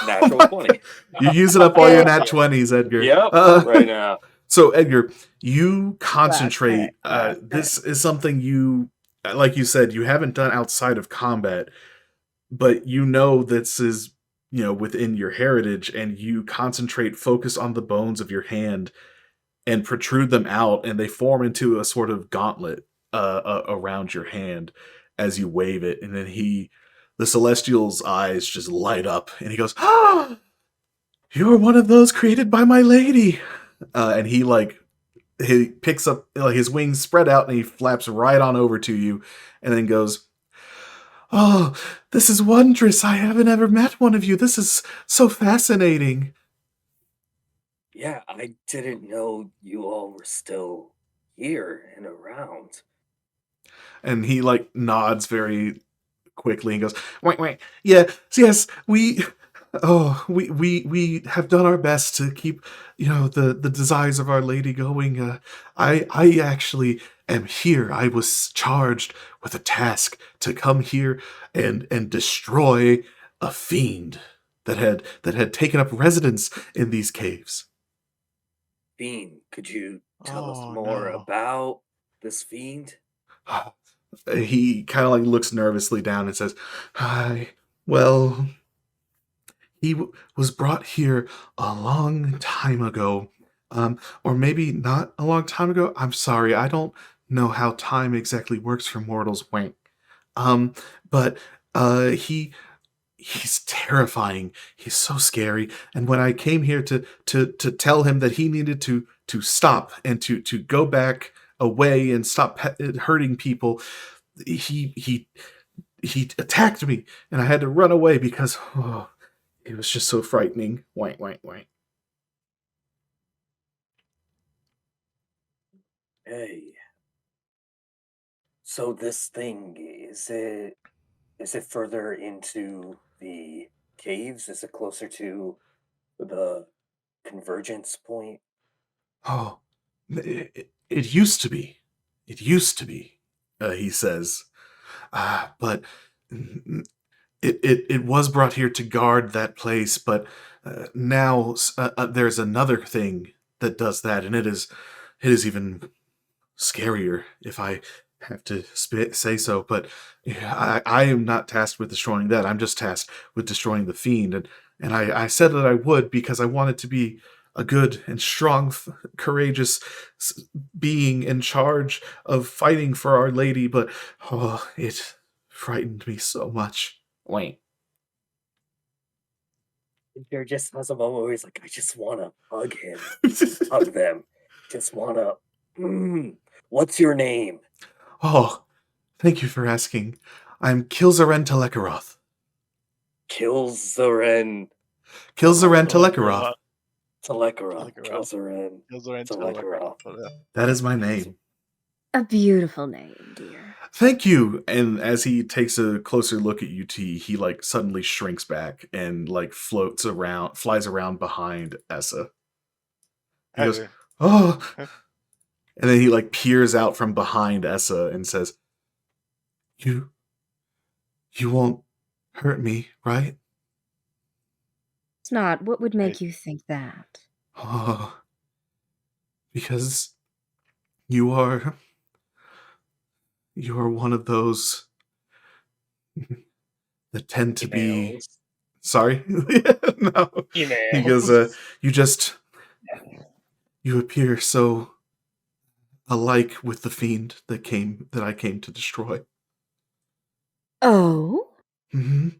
Natural 20. You use it up all your nat 20s, Edgar. Yep, right now. So Edgar, you concentrate. Right. This is something you, like you said, you haven't done outside of combat, but you know this is, within your heritage, and you concentrate, focus on the bones of your hand, and protrude them out, and they form into a sort of gauntlet around your hand as you wave it, and then the Celestial's eyes just light up, and he goes, "Ah! You're one of those created by my lady. And he picks up, like, his wings spread out and he flaps right on over to you and then goes, "Oh, this is wondrous. I haven't ever met one of you. This is so fascinating." Yeah, I didn't know you all were still here and around. And he like nods very quickly and goes, "Wait, wait. Yeah, yes, we have done our best to keep, the desires of Our Lady going. I actually am here. I was charged with a task to come here and destroy a fiend that had taken up residence in these caves." Fiend, could you tell us Oh more no. about this fiend? He kind of like looks nervously down and says, "Hi, well, was brought here a long time ago. Or maybe not a long time ago. I'm sorry, I don't know how time exactly works for mortals. Wank. Um, but he's terrifying. He's so scary. And when I came here to tell him that he needed to stop and to go back away and stop hurting people, he he attacked me, and I had to run away because it was just so frightening. Wank, wank, wank. Hey, so this thing is it further into the caves? Is it closer to the convergence point? Oh, it used to be. It used to be, he says. But it was brought here to guard that place, but now there's another thing that does that, and it is even scarier, if I have to say so. But yeah, I am not tasked with destroying that. I'm just tasked with destroying the fiend, and I said that I would because I wanted to be a good and strong, courageous being in charge of fighting for Our Lady. But it frightened me so much. Wait. There just has a moment where he's like, I just want to hug him, hug them. Just want to. What's your name? Oh, thank you for asking. I'm Kilzaren Telekaroth. Kilzaren Kilzaren Telegraph. Telekaroth. Telekarov. Telegraph. Kilzaren Telegraph. Telekarov. That is my name. A beautiful name, dear. Thank you. And as he takes a closer look at UT, he like suddenly shrinks back and like flies around behind Essa. He goes, "Oh," and then he like peers out from behind Essa and says, "You, you won't hurt me, right?" It's not. What would make Right. you think that? Oh, because you are, you are one of those that tend to be. Emails. Sorry, no. He goes, Emails. you appear so alike with the fiend that I came to destroy. Oh? hmm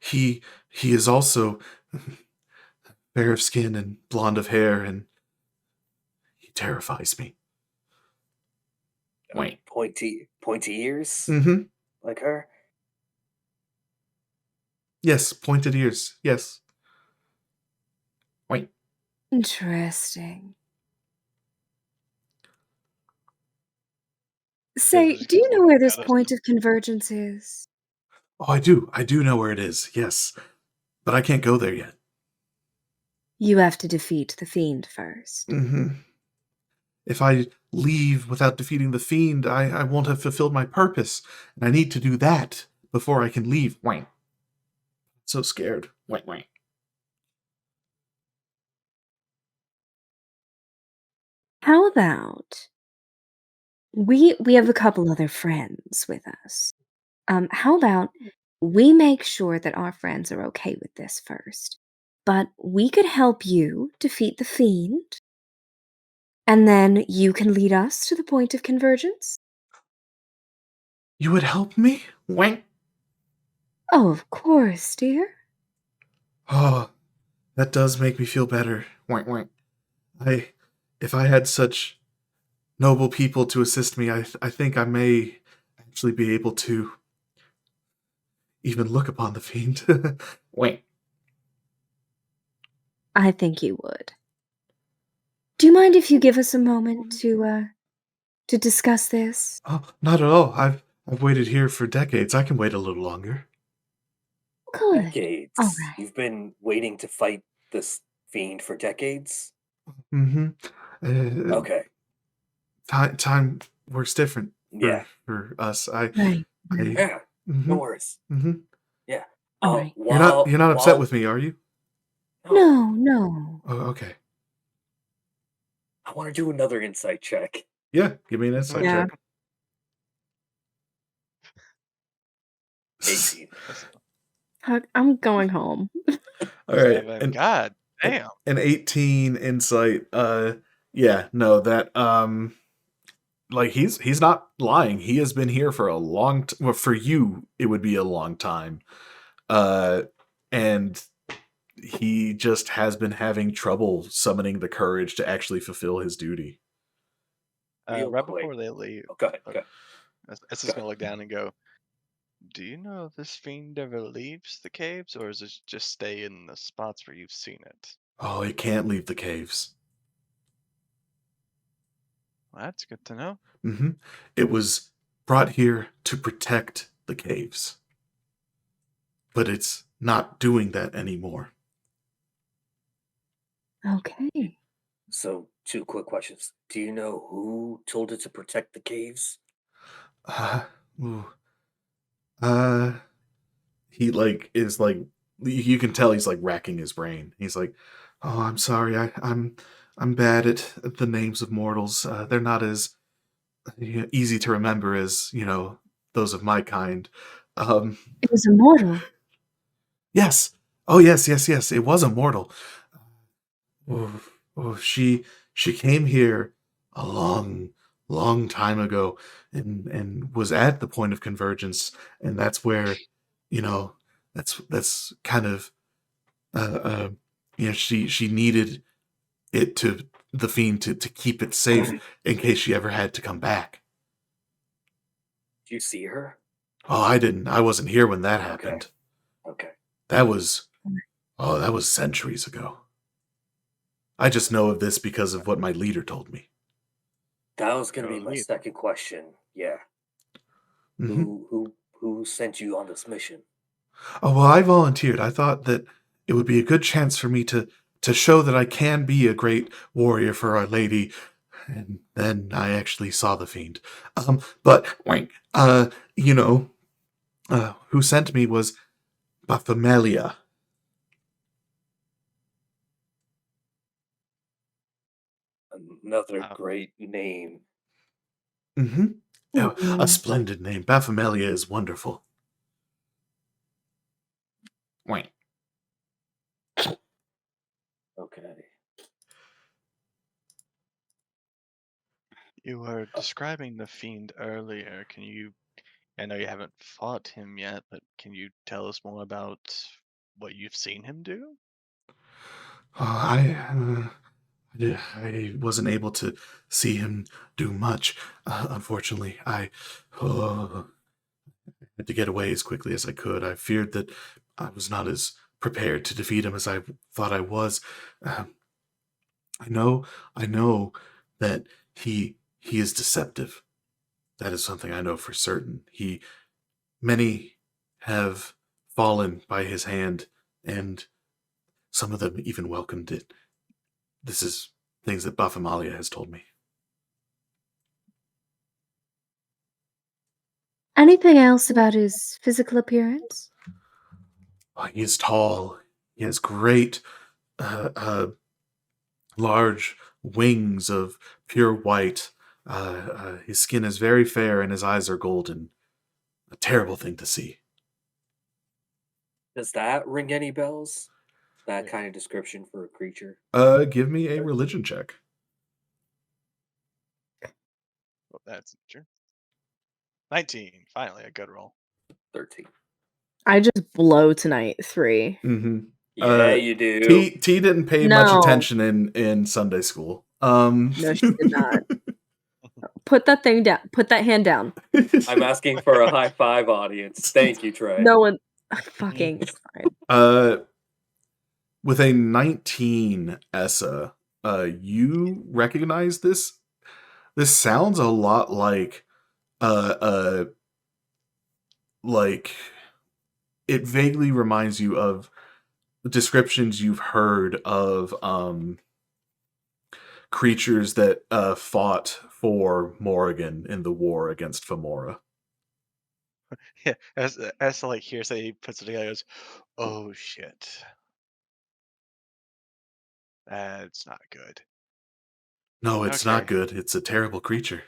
He is also fair of skin and blonde of hair, and he terrifies me. Wait. Pointy ears Mm-hmm. like her. Yes, pointed ears. Yes. Wait. Interesting. Say, Just do you keeps know looking where this at us. point of convergence is? Oh, I do. I do know where it is. Yes, but I can't go there yet. You have to defeat the fiend first. Mm-hmm. If I leave without defeating the fiend, I won't have fulfilled my purpose, and I need to do that before I can leave. Wait. So scared. Wait. How about we have a couple other friends with us. How about we make sure that our friends are okay with this first? But we could help you defeat the fiend, and then you can lead us to the point of convergence? You would help me? Wait. Oh, of course, dear. Oh, That does make me feel better. Wank wank. If I had such noble people to assist me, I think I may actually be able to even look upon the fiend. Wait. I think you would. Do you mind if you give us a moment to discuss this? Oh, not at all. I've waited here for decades. I can wait a little longer. Good. Decades. All right. You've been waiting to fight this fiend for decades? Mm-hmm. Okay. Time works different Yeah. for us. I Right. Yeah. mm-hmm, No worries. mm-hmm. Yeah. All right. You're not upset with me, are you? No, no. Oh, okay. I want to do another insight check. Yeah, give me an insight Yeah. check. 18. I'm going home. All right, 7. God damn. an 18 insight. Yeah, no, that like he's not lying. He has been here for a long well, for you it would be a long time. And he just has been having trouble summoning the courage to actually fulfill his duty. Real Right quick. before they leave, Oh, go ahead. Go ahead. it's just gonna look down and go, do you know if this fiend ever leaves the caves, or does it just stay in the spots where you've seen it? Oh, he can't leave the caves. Well, that's good to know. Mm-hmm. It was brought here to protect the caves. But it's not doing that anymore. Okay. So, 2 quick questions. Do you know who told it to protect the caves? Uh, ooh. He like is like you can tell he's like racking his brain. He's like, "Oh, I'm sorry. I'm bad at the names of mortals. They're not as easy to remember as those of my kind." Um, It was immortal. yes. Oh, yes, yes, yes. It was immortal. Oh, oh, she came here a long time ago and was at the point of convergence, and that's where, you know, that's kind of uh she needed it to the fiend to keep it safe in case she ever had to come back. Do you see her? Oh, I didn't. I wasn't here when that happened. Okay. That was that was centuries ago. I just know of this because of what my leader told me. That was gonna Your be my leader. second question. Yeah. Hmm. Who sent you on this mission? Oh, well, I volunteered. I thought that it would be a good chance for me to show that I can be a great warrior for Our Lady. And then I actually saw the fiend. But wait, you know, who sent me was Baphomelia. Another Wow. great name. Mm-hmm. Oh, a Mm. splendid name. Baphomelia is wonderful. Wait. Okay. You were describing the fiend earlier. I know you haven't fought him yet, but can you tell us more about what you've seen him do? Oh, I wasn't able to see him do much. Unfortunately, I had to get away as quickly as I could. I feared that I was not as prepared to defeat him as I thought I was. Um, I know that he is deceptive. That is something I know for certain. Many have fallen by his hand, and some of them even welcomed it. This is things that Baphomalia has told me. Anything else about his physical appearance? He is tall. He has great, uh, uh, large wings of pure white. His skin is very fair and his eyes are golden. A terrible thing to see. Does that ring any bells? That kind of description for a creature? Give me a religion check. Oh, that's true. 19. Finally, a good roll. 13. I just blow tonight 3. Mm-hmm. Yeah, you T do. T didn't pay much No. attention in Sunday school. No, she did not. Put that thing down. Put that hand down. I'm asking for a high five, audience. Thank you, Trey. No one. Fucking. It's fine. With a 19 Essa, you recognize this? This sounds a lot like like it vaguely reminds you of descriptions you've heard of creatures that fought for Morrigan in the war against Fomora. Yeah, as like hearsay, he puts it together. Goes, oh shit, that's not good. No, it's not Okay. good. It's a terrible creature.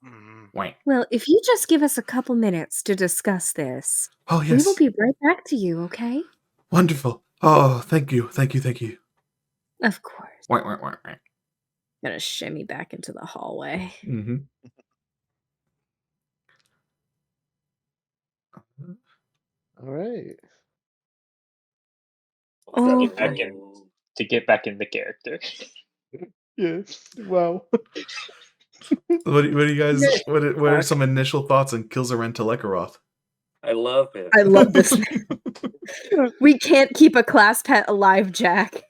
Mm. Wait. Well, if you just give us a couple minutes to discuss this, Oh we will yes. be right back to you, okay? Wonderful. Oh, thank you. Thank you. Thank you. Of course. Wait, wait, wait, wait. Gonna shimmy back into the hallway. Mm-hmm. All right. Oh, Get back in Oh. to get back in the character. Yes. Wow. What do you guys? What are fuck. some initial thoughts on Kilzaren Telekaroth? I love him. I love this. We can't keep a class pet alive, Jack.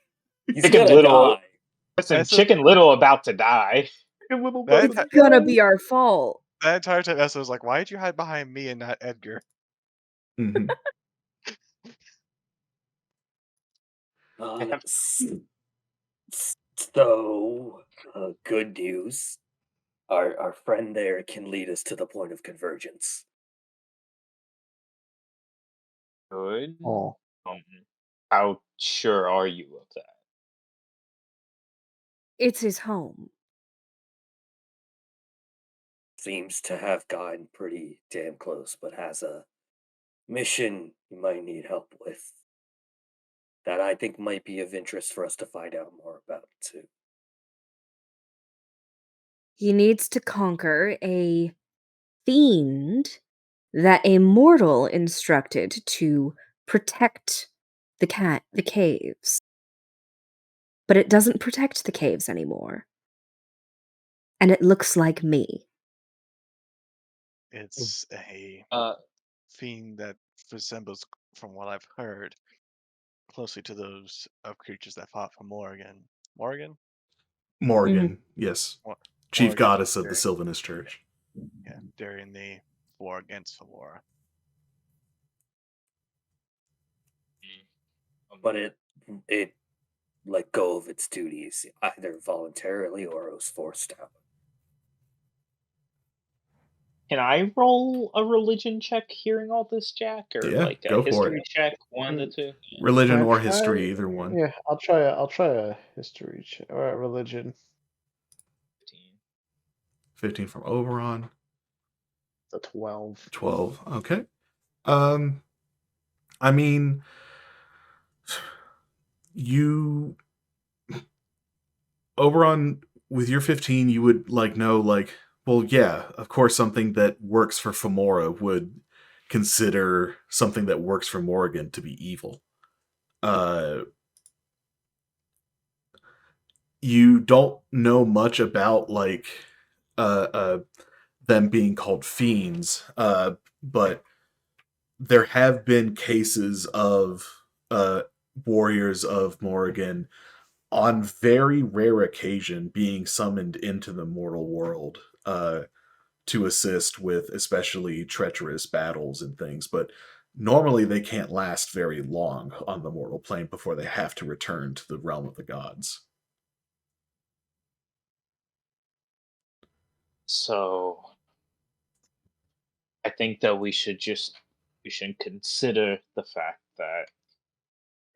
He's Chicken gonna Little. die. Listen, That's a- Chicken Little about to die. A little That bit. enti- It's gonna be our fault. that entire time, Essa was like, "Why did you hide behind me and not Edgar?" Mm-hmm. So, good news. Our friend there can lead us to the point of convergence. Good. Oh. How sure are you of that? It's his home. Seems to have gotten pretty damn close, but has a mission you might need help with that I think might be of interest for us to find out more about too. He needs to conquer a fiend that a mortal instructed to protect the caves. But it doesn't protect the caves anymore. And it looks like me. It's a Uh, fiend that resembles, from what I've heard, closely to those of creatures that fought for Morrigan. Morrigan? Morrigan, yes, Mor- chief Morrigan goddess of the during, Sylvanist Church. yeah, during the war against Fomora. but it let go of its duties either voluntarily or it was forced out. Can I roll a religion check hearing all this, Jack? Or Yeah, like a go for history it. check? One to two? Religion Can I or try- history, either one. Yeah, I'll try a history or a religion. 15. 15 from Oberon. The 12. 12. Okay. I mean, you Oberon, with your 15, you would know well, yeah, of course something that works for Fomora would consider something that works for Morrigan to be evil. You don't know much about them being called fiends, but there have been cases of warriors of Morrigan on very rare occasion being summoned into the mortal world to assist with especially treacherous battles and things, but normally they can't last very long on the mortal plane before they have to return to the realm of the gods. So I think that we should consider the fact that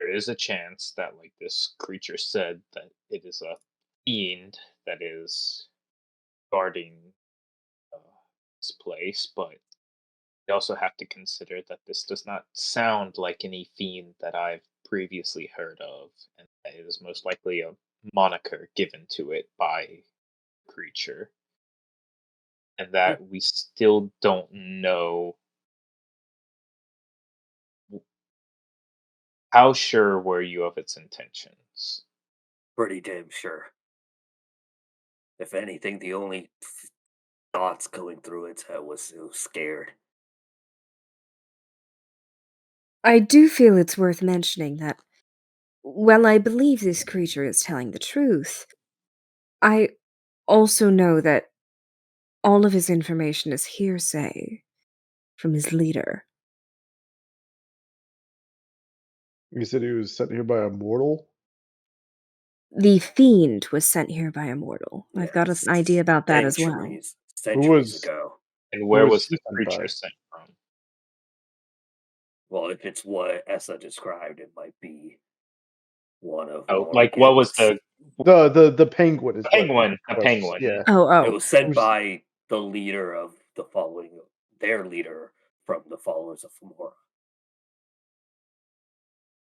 there is a chance that, like this creature said, that it is a fiend that is guarding uh, this place, but we also have to consider that this does not sound like any fiend that I've previously heard of, and that it is most likely a moniker given to it by creature, and that we still don't know How sure were you of its intentions? Pretty damn sure. If anything, the only thoughts going through its head was it was scared. I do feel it's worth mentioning that, while I believe this creature is telling the truth, I also know that all of his information is hearsay from his leader. You said he was sent here by a mortal? The fiend was sent here by a mortal. I've got an Yes, idea about that as well. centuries ago. And Who where was was he the sent creature by? sent from? Well, if it's what Essa described, it might be one of Oh, like what was Morrigan's. The penguin is what penguin? A was, penguin. yeah. It Oh, was sent Who's- by the leader of the following, their leader from the followers of Femora.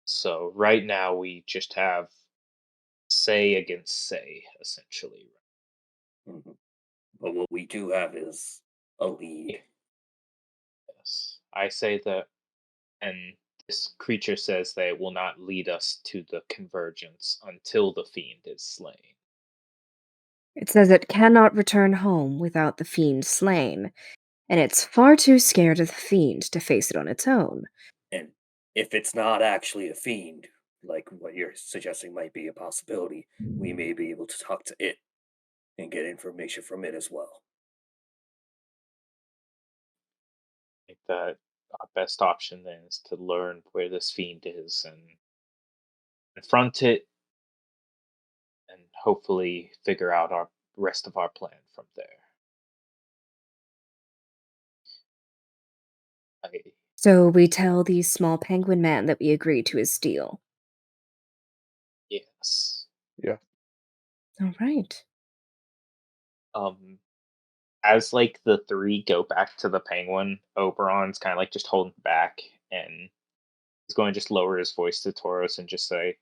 So right now we just have say against say, essentially. Mhm. But what we do have is a lead. Yes. I say that, and this creature says that it will not lead us to the convergence until the fiend is slain. it says it cannot return home without the fiend slain, and it's far too scared of the fiend to face it on its own. And if it's not actually a fiend, like what you're suggesting might be a possibility, we may be able to talk to it and get information from it as well. I think that our best option then is to learn where this fiend is and confront it and hopefully figure out our rest of our plan from there. I, So we tell the small penguin man that we agreed to his deal. yes. Yeah. All right. Um, as like the three go back to the penguin, Oberon's kind of like just holding back, and he's going to just lower his voice to Tauros and just say,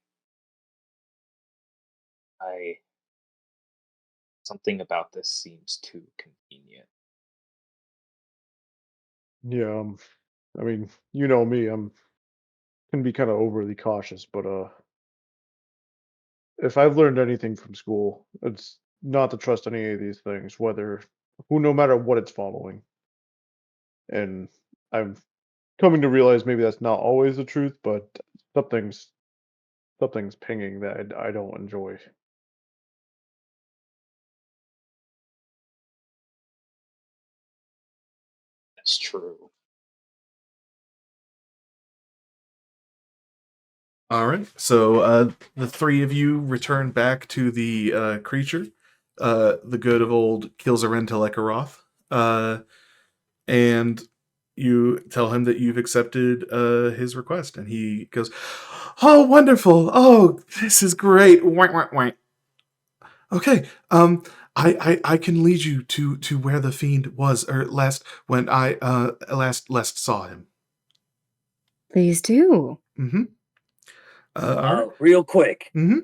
"I something about this seems too convenient." Yeah, I mean, you know me, can be kind of overly cautious, but if I've learned anything from school, it's not to trust any of these things, no matter what it's following. And I'm coming to realize maybe that's not always the truth, but something's something's pinging that I don't enjoy. That's true. All right. So the three of you return back to the creature, the good of old Kilzaren Telekaroth, and you tell him that you've accepted his request, and he goes, "Oh, wonderful! Oh, this is great! Wait, wait, wait. Okay, I can lead you to where the fiend was, or last when I last saw him. Please do. Mm-hmm. All right. Real quick, Mm-hmm.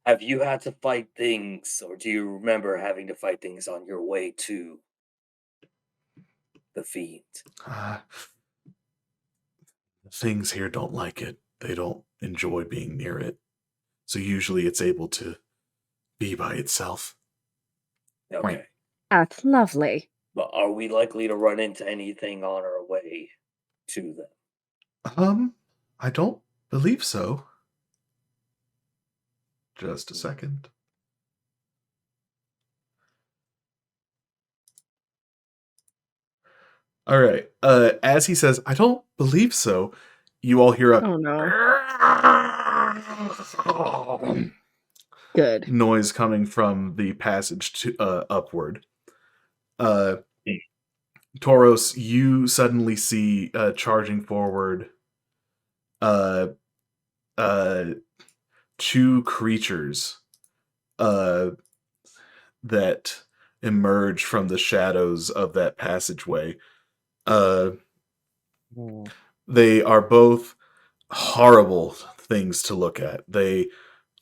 have you had to fight things, or do you remember having to fight things on your way to the fiend? Things here don't like it. They don't enjoy being near it. So usually it's able to be by itself. Okay. That's lovely. But are we likely to run into anything on our way to them? I don't believe so. Just a second. All right. As he says, I don't believe so, you all hear a Oh no. Good. noise coming from the passage to upward. Uh, Tauros, you suddenly see charging forward uh, uh, two creatures that emerge from the shadows of that passageway. They are both horrible things to look at. They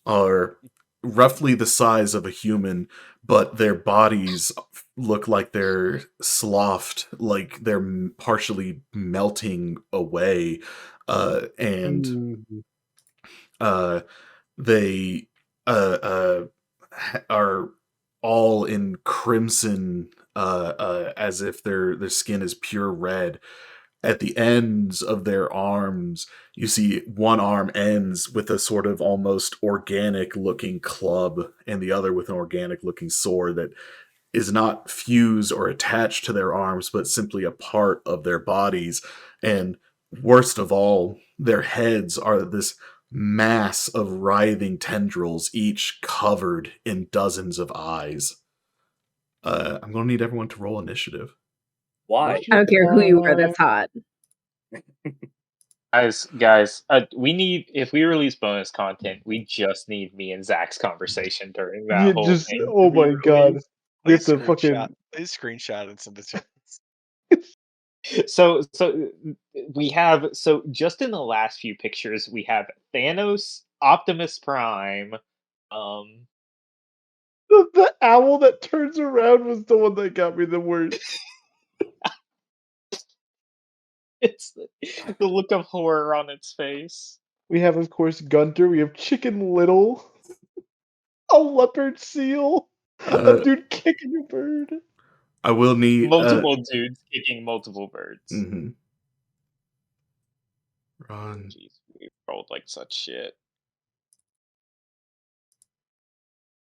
are roughly the size of a human, but their bodies look like they're sloughed, like they're partially melting away, and Mm. they are all in crimson, as if their skin is pure red. At the ends of their arms, you see one arm ends with a sort of almost organic looking club, and the other with an organic looking sword that is not fused or attached to their arms, but simply a part of their bodies. And worst of all, their heads are this mass of writhing tendrils, each covered in dozens of eyes. I'm going to need everyone to roll initiative. Why? I don't care who you are, that's hot. Guys, we need, if we release bonus content, we just need me and Zach's conversation during that Yeah, whole just thing. oh to be my god, released. we have Please to fucking. screenshot and send it to us. So we have, so just in the last few pictures we have Thanos, Optimus Prime, The owl that turns around was the one that got me the worst. it's the look of horror on its face. We have, of course, Gunter. We have Chicken Little, a leopard seal, a dude kicking a bird. I will need Multiple dudes kicking multiple birds. mhm. Run. Jeez, we rolled like such shit.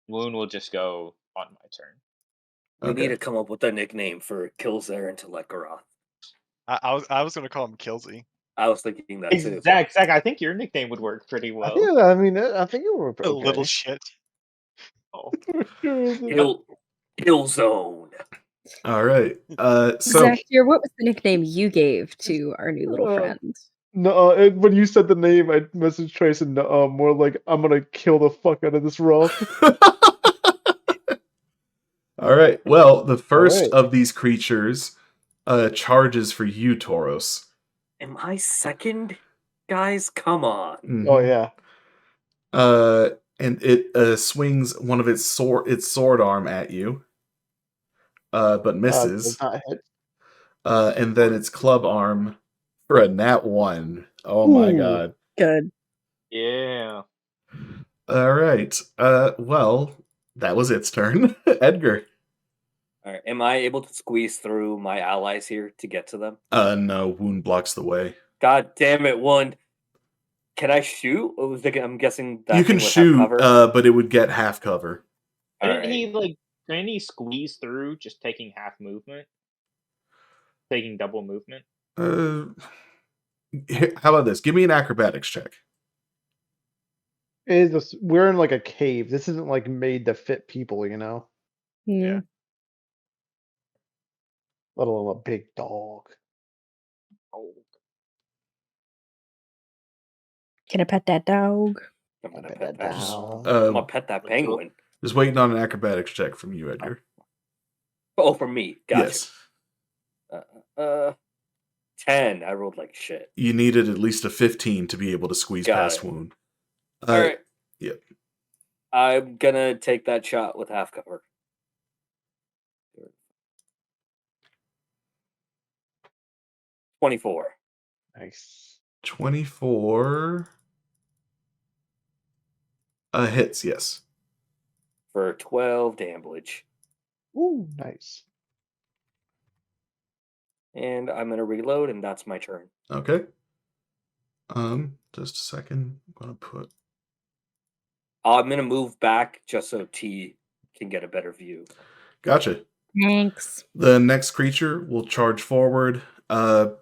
Moon will just go on my turn. We Okay. need to come up with a nickname for Kilzer and Telegaroth. I was gonna call him Kilzy. I was thinking that too. Zach, I think your nickname would work pretty well. Yeah, I mean, I think it would. A Okay. little shit. Oh. Kill Zone. All right. So Zach, what was the nickname you gave to our new little friend? No, when you said the name, I messaged Trace and more like, I'm gonna kill the fuck out of this rock. all right. Well, the first right. of these creatures charges for you, Tauros. Am I second? Guys, come on. Mhm. Oh yeah. And it swings one of its sword arm at you, but misses. Does not hit. And then its club arm for a nat 1. Oh my Ooh. god. Good. Yeah. All right. Well, that was its turn. Edgar. All right. Am I able to squeeze through my allies here to get to them? No, wound blocks the way. God damn it, one. Can I shoot? I'm guessing that You can thing would have shoot, cover. but it would get half cover. All Didn't right. he squeeze through just taking half movement? Taking double movement? How about this? Give me an acrobatics check. We're in like a cave. This isn't like made to fit people, you know? Yeah. Let alone a big dog. Oh. Can I pet that dog? I'm gonna pet pet that that. dog. I'm gonna pet that penguin. Just waiting on an acrobatics check from you, Edgar. Oh, for me. Gotcha. Yes. 10. I rolled like shit. You needed at least a 15 to be able to squeeze Got past it. wound. All right. Yep. I'm gonna take that shot with half cover. 24. Nice. 24 hits, yes. For 12 damage. Ooh, nice. And I'm gonna reload, and that's my turn. Okay. Just a second. I'm gonna move back just so T can get a better view. Gotcha. Thanks. The next creature will charge forward, and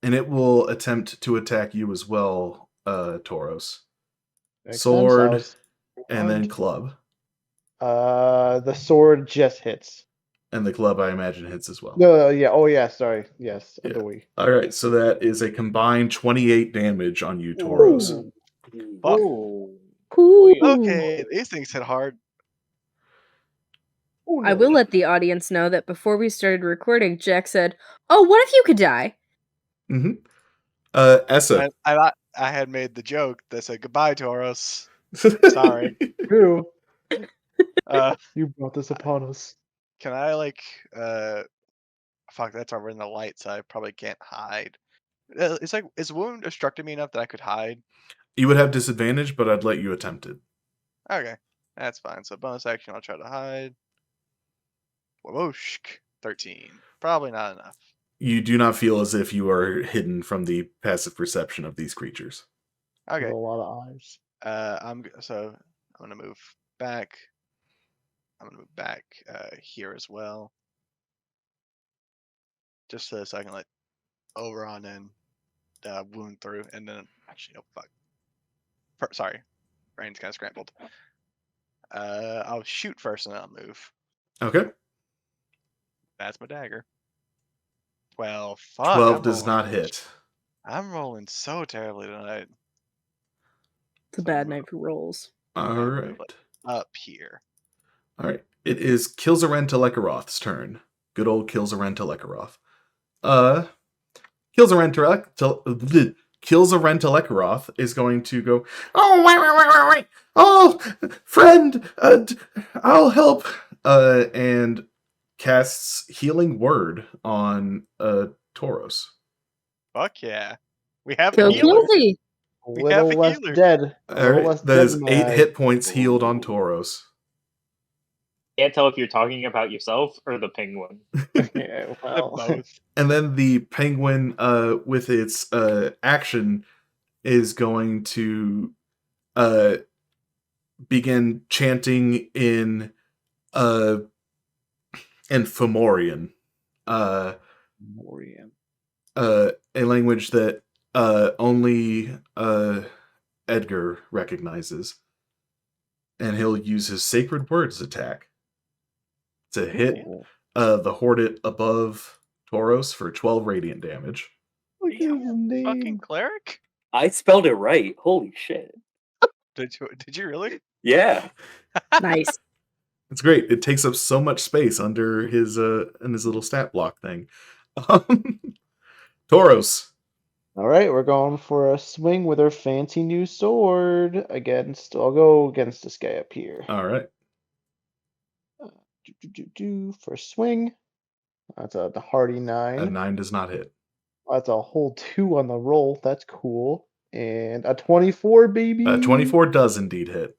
it will attempt to attack you as well, Tauros. Sword, and then club. The sword just hits. And the club, I imagine, hits as well. No, yeah. Oh, yeah. Sorry. Yes. Yeah. The All right, so that is a combined 28 damage on you, Tauros. Fuck. Ooh. Cool. Okay, these things hit hard. I will let the audience know that before we started recording, Jack said, "Oh, what if you could die?" Mm-hmm. Essa. I had made the joke that said goodbye, Tauros. Sorry. True. Uh, You brought this upon us. Can I like fuck? That's over in the light, so I probably can't hide. It's like is wound obstructing me enough that I could hide? You would have disadvantage, but I'd let you attempt it. Okay, that's fine. So bonus action, I'll try to hide. Whoosh, 13. Probably not enough. You do not feel as if you are hidden from the passive perception of these creatures. There's Okay. a lot of eyes. I'm gonna move back. I'm gonna move back here as well, just so I can let Oberon and wound through, and then actually no fuck. Sorry, brain's kind of scrambled. I'll shoot first and then I'll move. Okay. That's my dagger. 12. Fuck. 12 does not hit. I'm rolling so terribly tonight. It's a bad night for rolls. All right. Up here. All right. It is Kilzaren Telekaroth's turn. Good old Kilzaren Telekaroth. Kilzaren Telekaroth is going to go, oh, wait. Oh, friend, I'll help. And casts Healing Word on Tauros. Fuck yeah. We have a Kill healer. Kilzy. A We little have a less healer. dead. A All little right. less That dead is than 8 I- hit points healed on Tauros. Can't tell if you're talking about yourself or the penguin. Yeah, well. Both. And then the penguin, with its action, is going to begin chanting in Fomorian, a language that only Edgar recognizes, and he'll use his Sacred Words attack to hit the Hordit above Tauros for 12 radiant damage. Look at his Fucking name. cleric? I spelled it right. Holy shit. Did you really? Yeah. Nice. It's great. It takes up so much space under his in his little stat block thing. Tauros. All right, we're going for a swing with our fancy new sword against. I'll go against this guy up here. All right. First swing. That's the hardy 9. A 9 does not hit. That's a whole 2 on the roll. That's cool. And a 24, baby. 24 does indeed hit.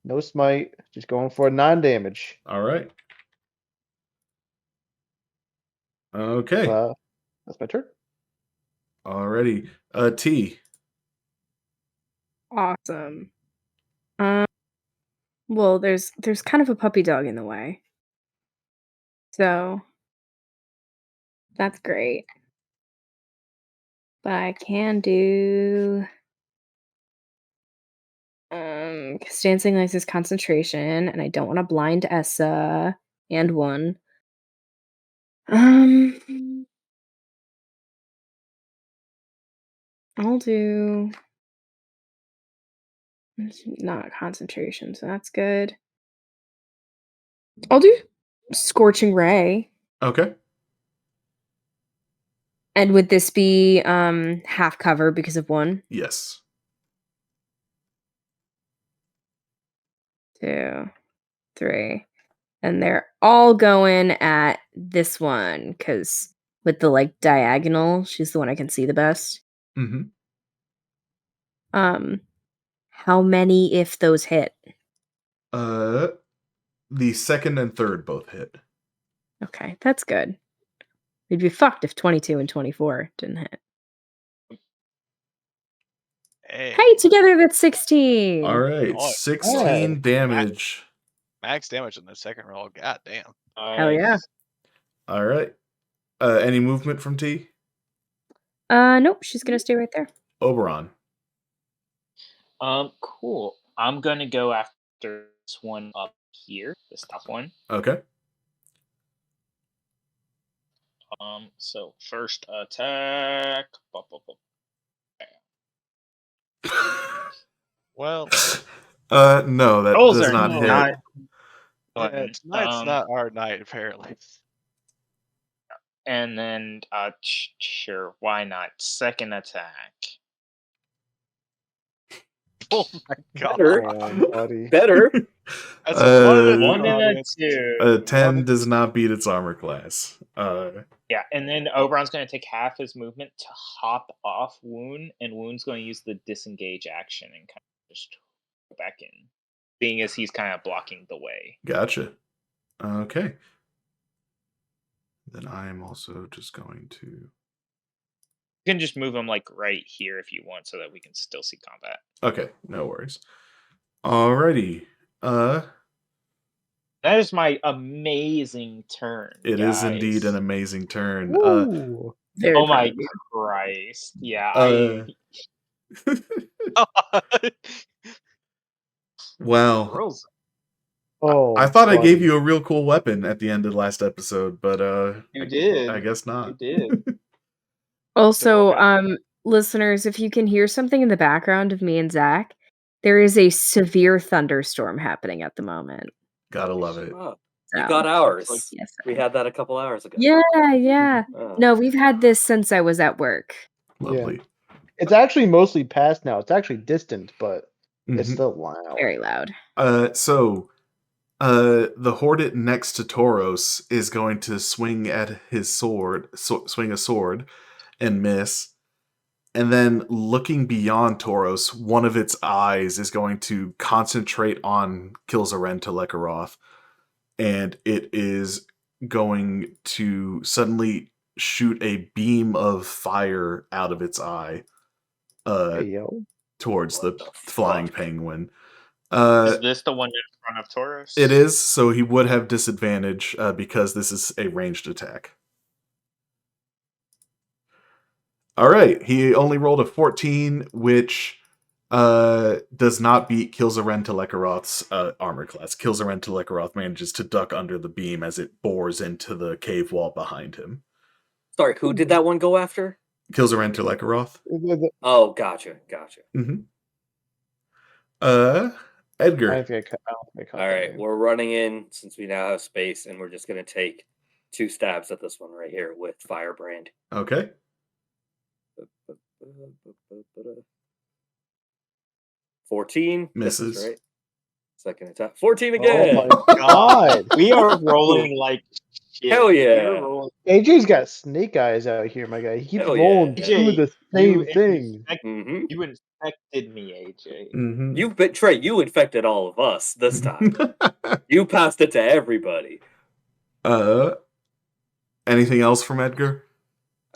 No smite. Just going for a 9 damage. All right. Okay. That's my turn. Alrighty. T. Awesome. Well, there's kind of a puppy dog in the way. So that's great. But I can do because dancing likes his concentration, and I don't want to blind Essa and one. I'll do it's not concentration, so that's good. I'll do Scorching Ray. Okay. And would this be half cover because of 1? Yes. 2, 3. And they're all going at this one because with the like diagonal, she's the one I can see the best. Mm-hmm. How many if those hit? The second and third both hit. Okay, that's good. We'd be fucked if 22 and 24 didn't hit. Hey, together that's 16. All right, Oh, 16 damage. Max damage in the second roll. God damn. Hell yeah. All right. Any movement from T? Nope, she's gonna stay right there. Oberon. Cool. I'm gonna go after this one up here, this top one. Okay. So first attack. Well, no, that Rolls does are not hit. not. yeah, tonight's not our night, apparently. And then, sure, why not? Second attack. Oh my god. Better. Damn, buddy. Better. That's a 1 and a 2 1 and a audience. 2. A 10 does not beat its armor class. Yeah, and then Oberon's going to take half his movement to hop off Wound, and Wound's going to use the disengage action and kind of just go back in, being as he's kind of blocking the way. Gotcha. Okay. Then I am also just going to... You can just move him like right here if you want, so that we can still see combat. Okay, no worries. Alrighty. That is my amazing turn. It guys. is indeed an amazing turn. Ooh. Very Oh proud my of you. Christ! Yeah, Wow. Rolls. Oh, I thought I gave buddy. you a real cool weapon at the end of last episode, but You did. I guess not. You did. Also, okay. listeners, if you can hear something in the background of me and Zach, there is a severe thunderstorm happening at the moment. Gotta love it. Oh, So, you got ours. yes, We had that a couple hours ago. yeah. Oh. No, we've had this since I was at work. Lovely. It's actually mostly past now. It's actually distant, but it's Mhm. still loud. Very loud. So the Hornet next to Tauros is going to swing at his sword, swing a sword, and miss. And then looking beyond Tauros, one of its eyes is going to concentrate on Kilzaren Telecaroth, and it is going to suddenly shoot a beam of fire out of its eye Hey, yo. towards What the the flying fuck? penguin. Is this the one in front of Tauros? It is, so he would have disadvantage because this is a ranged attack. All right, he only rolled a 14, which does not beat Kilzaren Telecaroth's armor class. Kilzaren Telecaroth manages to duck under the beam as it bores into the cave wall behind him. Sorry, who did that one go after? Kilzaren Telecaroth. Oh, gotcha. Mm-hmm. Edgar. I don't think I caught All that right, name. we're running in since we now have space, and we're just gonna take 2 stabs at this one right here with Firebrand. Okay. 14 Misses. right? Second attack. 14 Oh again. my god. We are rolling like shit. Hell yeah. We are rolling- AJ's got snake eyes out here, my guy. He keeps Hell yeah. rolling two AJ, of the same you thing. Mhm. You infected me, AJ. Mm-hmm. You Trey, you infected all of us this time. You passed it to everybody. Anything else from Edgar?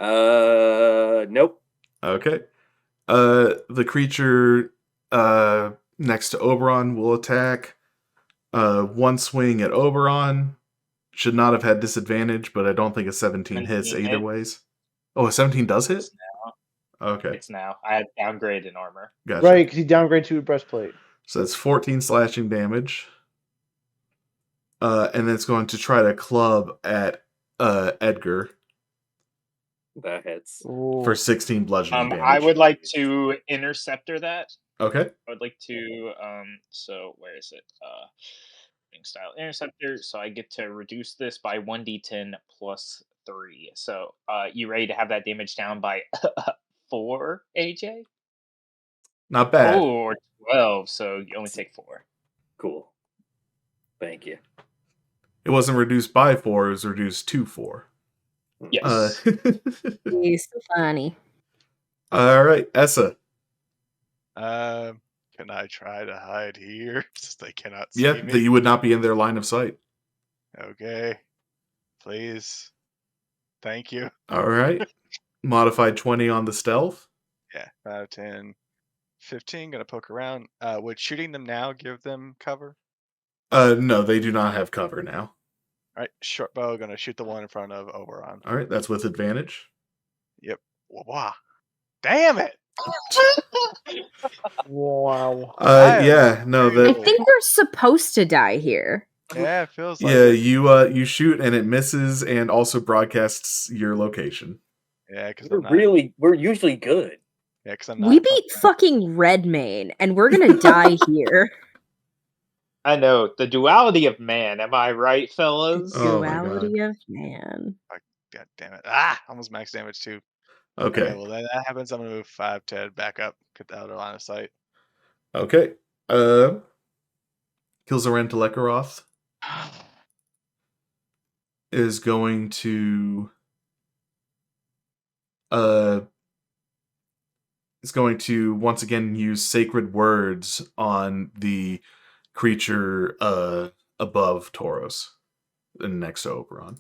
Nope. Okay. The creature next to Oberon will attack. One swing at Oberon. Should not have had disadvantage, but I don't think a 17 hits 17 either hits. ways. Oh, a 17 does hit? It's now. Okay. It's now. I had downgraded armor. Gotcha. Right, because he downgraded to a breastplate. So that's 14 slashing damage. And then it's going to try to club at Edgar That hits. Ooh. for 16 bludgeoning damage. I would like to interceptor that. Okay. I would like to so where is it? Style interceptor. So I get to reduce this by 1d10 plus 3. So you ready to have that damage down by 4, AJ? Not bad. Oh, or 12, so you only take 4. Cool. Thank you. It wasn't reduced by 4, it was reduced to 4. Yes. He's so funny. All right, Essa. Can I try to hide here since they cannot see Yeah, me? that you would not be in their line of sight. Okay. Please. Thank you. All right. Modified 20 on the stealth. Yeah. 5, 10, 15. Gonna poke around. Would shooting them now give them cover? No, they do not have cover now. All right. Short bow. Gonna shoot the one in front of Oberon. All right, that's with advantage. Yep. Wow. Damn it. Wow. Yeah, no, I that think we're supposed to die here. Yeah, it feels like yeah, it. you shoot and it misses and also broadcasts your location. Yeah, because We're usually good. Yeah, because I'm not. We beat fucking Redmane, and we're gonna die here. I know the duality of man. Am I right, fellas? Oh my Duality of man. God damn it. Ah, almost max damage too. Okay. Well, then that happens. I'm gonna move 5, 10 back up, get the outer line of sight. Okay. Kilzaren Telecaroth is going to once again use sacred words on the creature above Tauros and next to Oberon.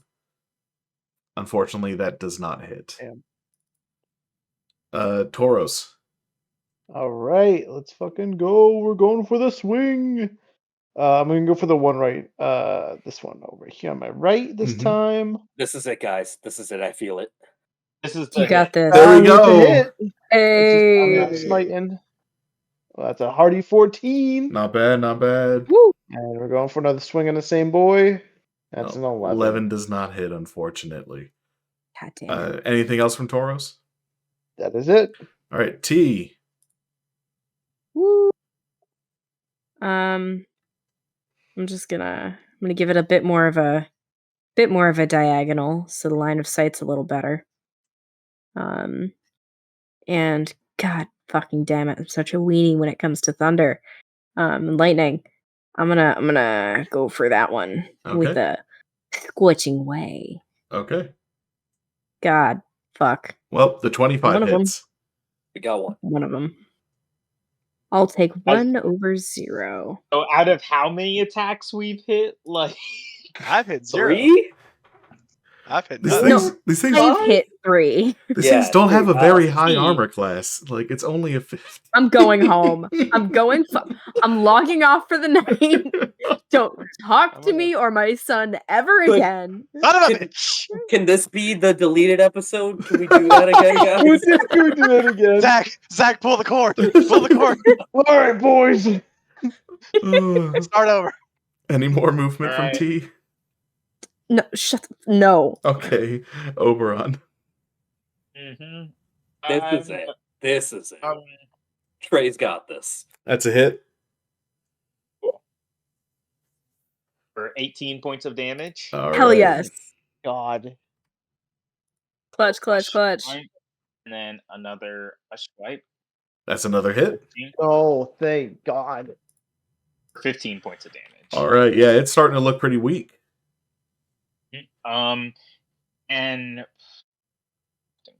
Unfortunately, that does not hit. Damn. Tauros. All right, let's fucking go. We're going for the swing. I'm gonna go for the one right. This one over here on my right this Mhm. time. This is it, guys. This is it. I feel it. This is You the got this. There we It's a go. hit. I'm not Hey. smiting. Well, that's a hearty 14. Not bad, not bad. Woo. And we're going for another swing on the same boy. That's No, an 11. 11 does not hit, unfortunately. God damn it. Anything else from Tauros? That is it. All right, T. Woo. I'm gonna give it a bit more of a diagonal, so the line of sight's a little better. And god fucking damn it, I'm such a weenie when it comes to thunder. And lightning. I'm gonna go for that one with Okay. a scorching way. Okay. God fuck. Well, the 25 One of 'em. hits. We got one. One of them. I'll take 1/0. So out of how many attacks we've hit? Like, I've hit 0. 3? I've hit These none. things, these things, I've hit 3. these Yeah, things don't have a dude, very high 15. armor class. Like, it's only a 50. I'm going home. I'm logging off for the night. Don't talk to me or my son ever Good. again. Son of a bitch! Can this be the deleted episode? Can we do that again, Can guys? we do that again? Zach, pull the cord. Pull the cord. All right, boys. Start over. Any more movement from Alright. T? No, no. Okay, Oberon. mhm. This is it. This is it. Trey's got this. That's a hit. For 18 points of damage. All Hell right. yes. God. Clutch. Swipe, and then another swipe. That's another hit. 15 Oh, thank God. for 15 points of damage. All right. Yeah, it's starting to look pretty weak. And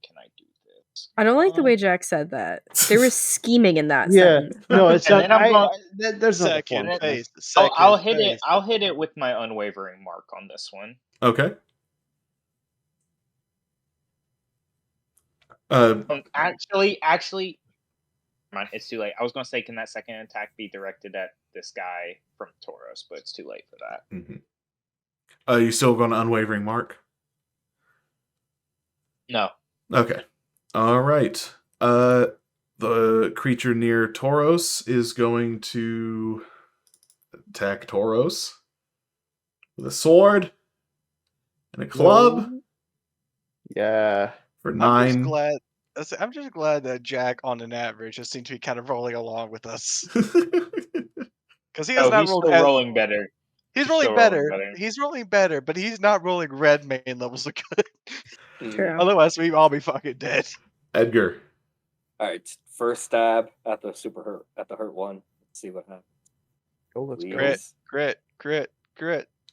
can I do this? I don't like the way Jack said that. There was scheming in that Yeah. sentence. No, it's And not. then I'm There's no Second fun. phase. I'll hit it. I'll hit it with my unwavering mark on this one. Okay. Actually, come on, it's too late. I was gonna say, can that second attack be directed at this guy from Tauros, but it's too late for that. Mm-hmm. You still going to unwavering mark? No. Okay. All right. The creature near Tauros is going to attack Tauros with a sword and a club Yeah. for I'm 9. just glad that Jack, on an average, just seems to be kind of rolling along with us. Because he has Oh, not he's rolled still as- rolling better. He's rolling still rolling better. better. He's rolling better, but he's not rolling red main levels of good. True. Otherwise, we'd all be fucking dead. Edgar. All right, first stab at the hurt one. Let's see what happens. Oh, let's go. Please. Crit.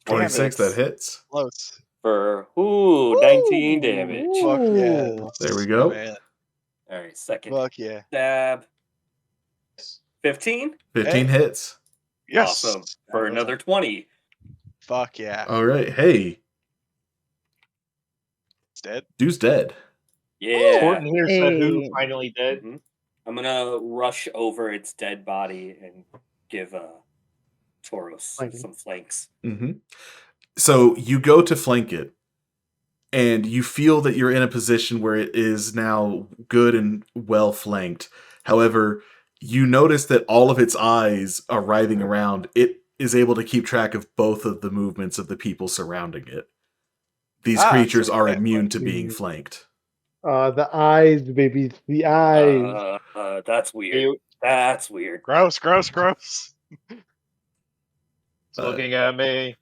26, Damn that it. hits. Close. For 19 damage. Fuck yeah. Ooh. There we go. Man. All right, second Fuck yeah. stab. 15. 15 hits. Yes. Awesome. For another 20. Fuck yeah. All right. Hey, It's dead. dude's dead. Yeah. Horton here said who Hey. finally did. Mhm. I'm gonna rush over its dead body and give Tauros Flanking. some flanks. Mm-hmm. So you go to flank it, and you feel that you're in a position where it is now good and well flanked. However, you notice that all of its eyes are writhing around. It is able to keep track of both of the movements of the people surrounding it. These creatures so are can't immune flank. to being flanked. The eyes, baby. The eyes. That's weird. You- That's weird. Gross. It's Uh, looking at me.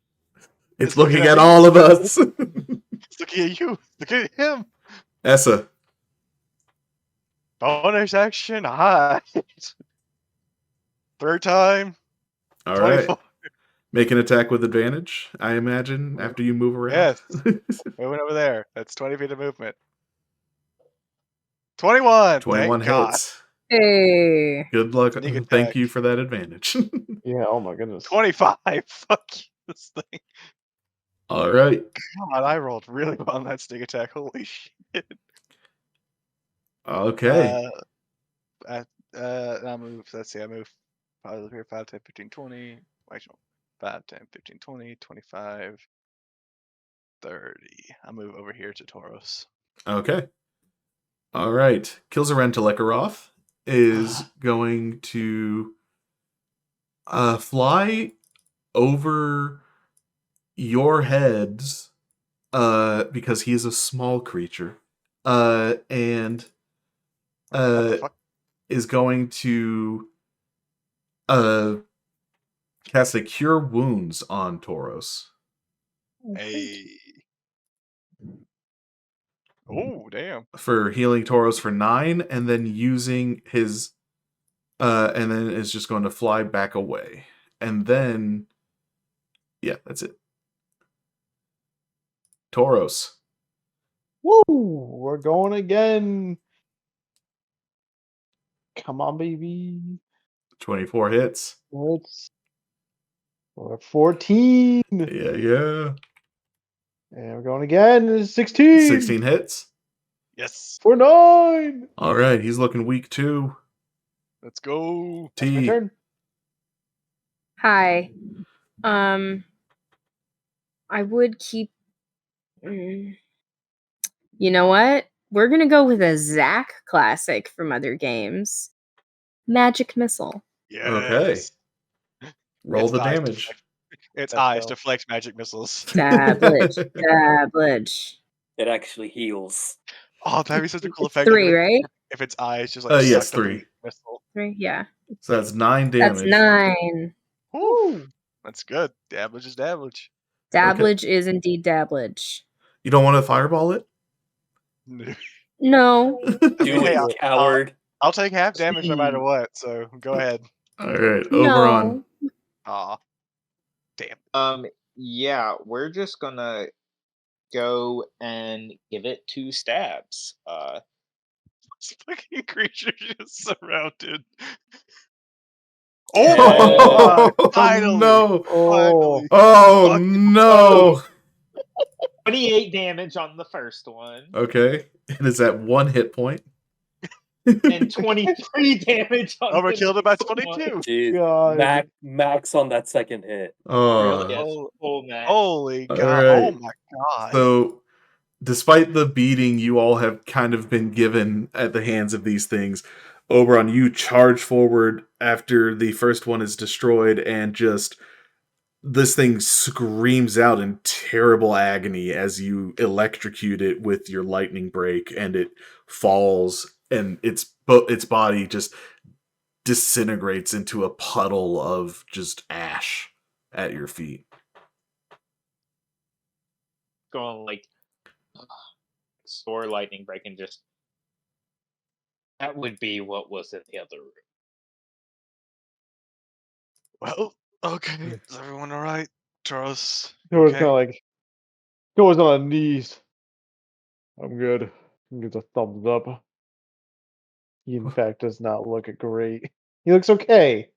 It's looking at all of us. It's looking at you. Look at him. Essa. Bonus action. Hi. Third time. All right. 24. Make an attack with advantage, I imagine, after you move around. Yes. Moving over there. That's 20 feet of movement. 21. 21 Thank God. hits. Hey. Good luck. Sneak Thank attack. you for that advantage. Yeah, oh my goodness. 25. Fuck you, this thing. All right. God, I rolled really well on that sneak attack. Holy shit. Okay. I move. Let's see. I move 5, here, 5, 10, 15, 20. Wait, no. 5, 10, 15, 20, 25, 30. I move over here to Tauros. Okay. All right. Kilzaren Telekarov is going to fly over your heads because he's a small creature and What the fuck? is going to cast a Cure Wounds on Tauros. Hey. Oh, damn. For healing Tauros for 9, and then using his and then is just going to fly back away. And then yeah, that's it. Tauros. Woo! We're going again. Come on, baby. 24 hits. Let's. We're 14. Yeah. And we're going again. 16. 16 hits. Yes. For 9. All right, he's looking weak too. Let's go. That's my T. turn. Hi. I would keep. You know what? We're gonna go with a Zach classic from other games. Magic Missile. Yes. Okay. Roll It's the eyes damage. deflect- Its Let's eyes go. deflect magic missiles. Dablage. It actually heals. Oh, that'd be such a cool It's effect. 3, right? If its eyes just like Yes, sucked up 3. the missile. 3, yeah. So that's 9 damage. That's 9. Woo. That's good. Dablage is dablage. Dablage is indeed dablage. You don't want to fireball it? No. Do Hey, it, coward. I'll take half damage no matter what, so go ahead. All right, No. Oberon. Aw. Damn. Yeah, we're just gonna go and give it 2 stabs. This fucking creature just surrounded. Yeah. Oh my God, finally. No. Finally. Oh Fucking no. 28 damage on the first one, Okay. And is that 1 hit point? and 23 damage on the Overkilled it by next one. 22. Jeez. God. Max on that second hit. Oh. Yes, Oh, full max. holy All God. right. Oh my God. So, despite the beating you all have kind of been given at the hands of these things, Oberon, you charge forward after the first one is destroyed, and just this thing screams out in terrible agony as you electrocute it with your lightning break, and it falls, and its body just disintegrates into a puddle of just ash at your feet. Going like store lightning break and just that would be what was in the other room. Well, okay. Is everyone all right? Charles? It was Okay. kind of like. Goes on her knees. I'm good. He gives a thumbs up. He, in fact, does not look great. He looks okay.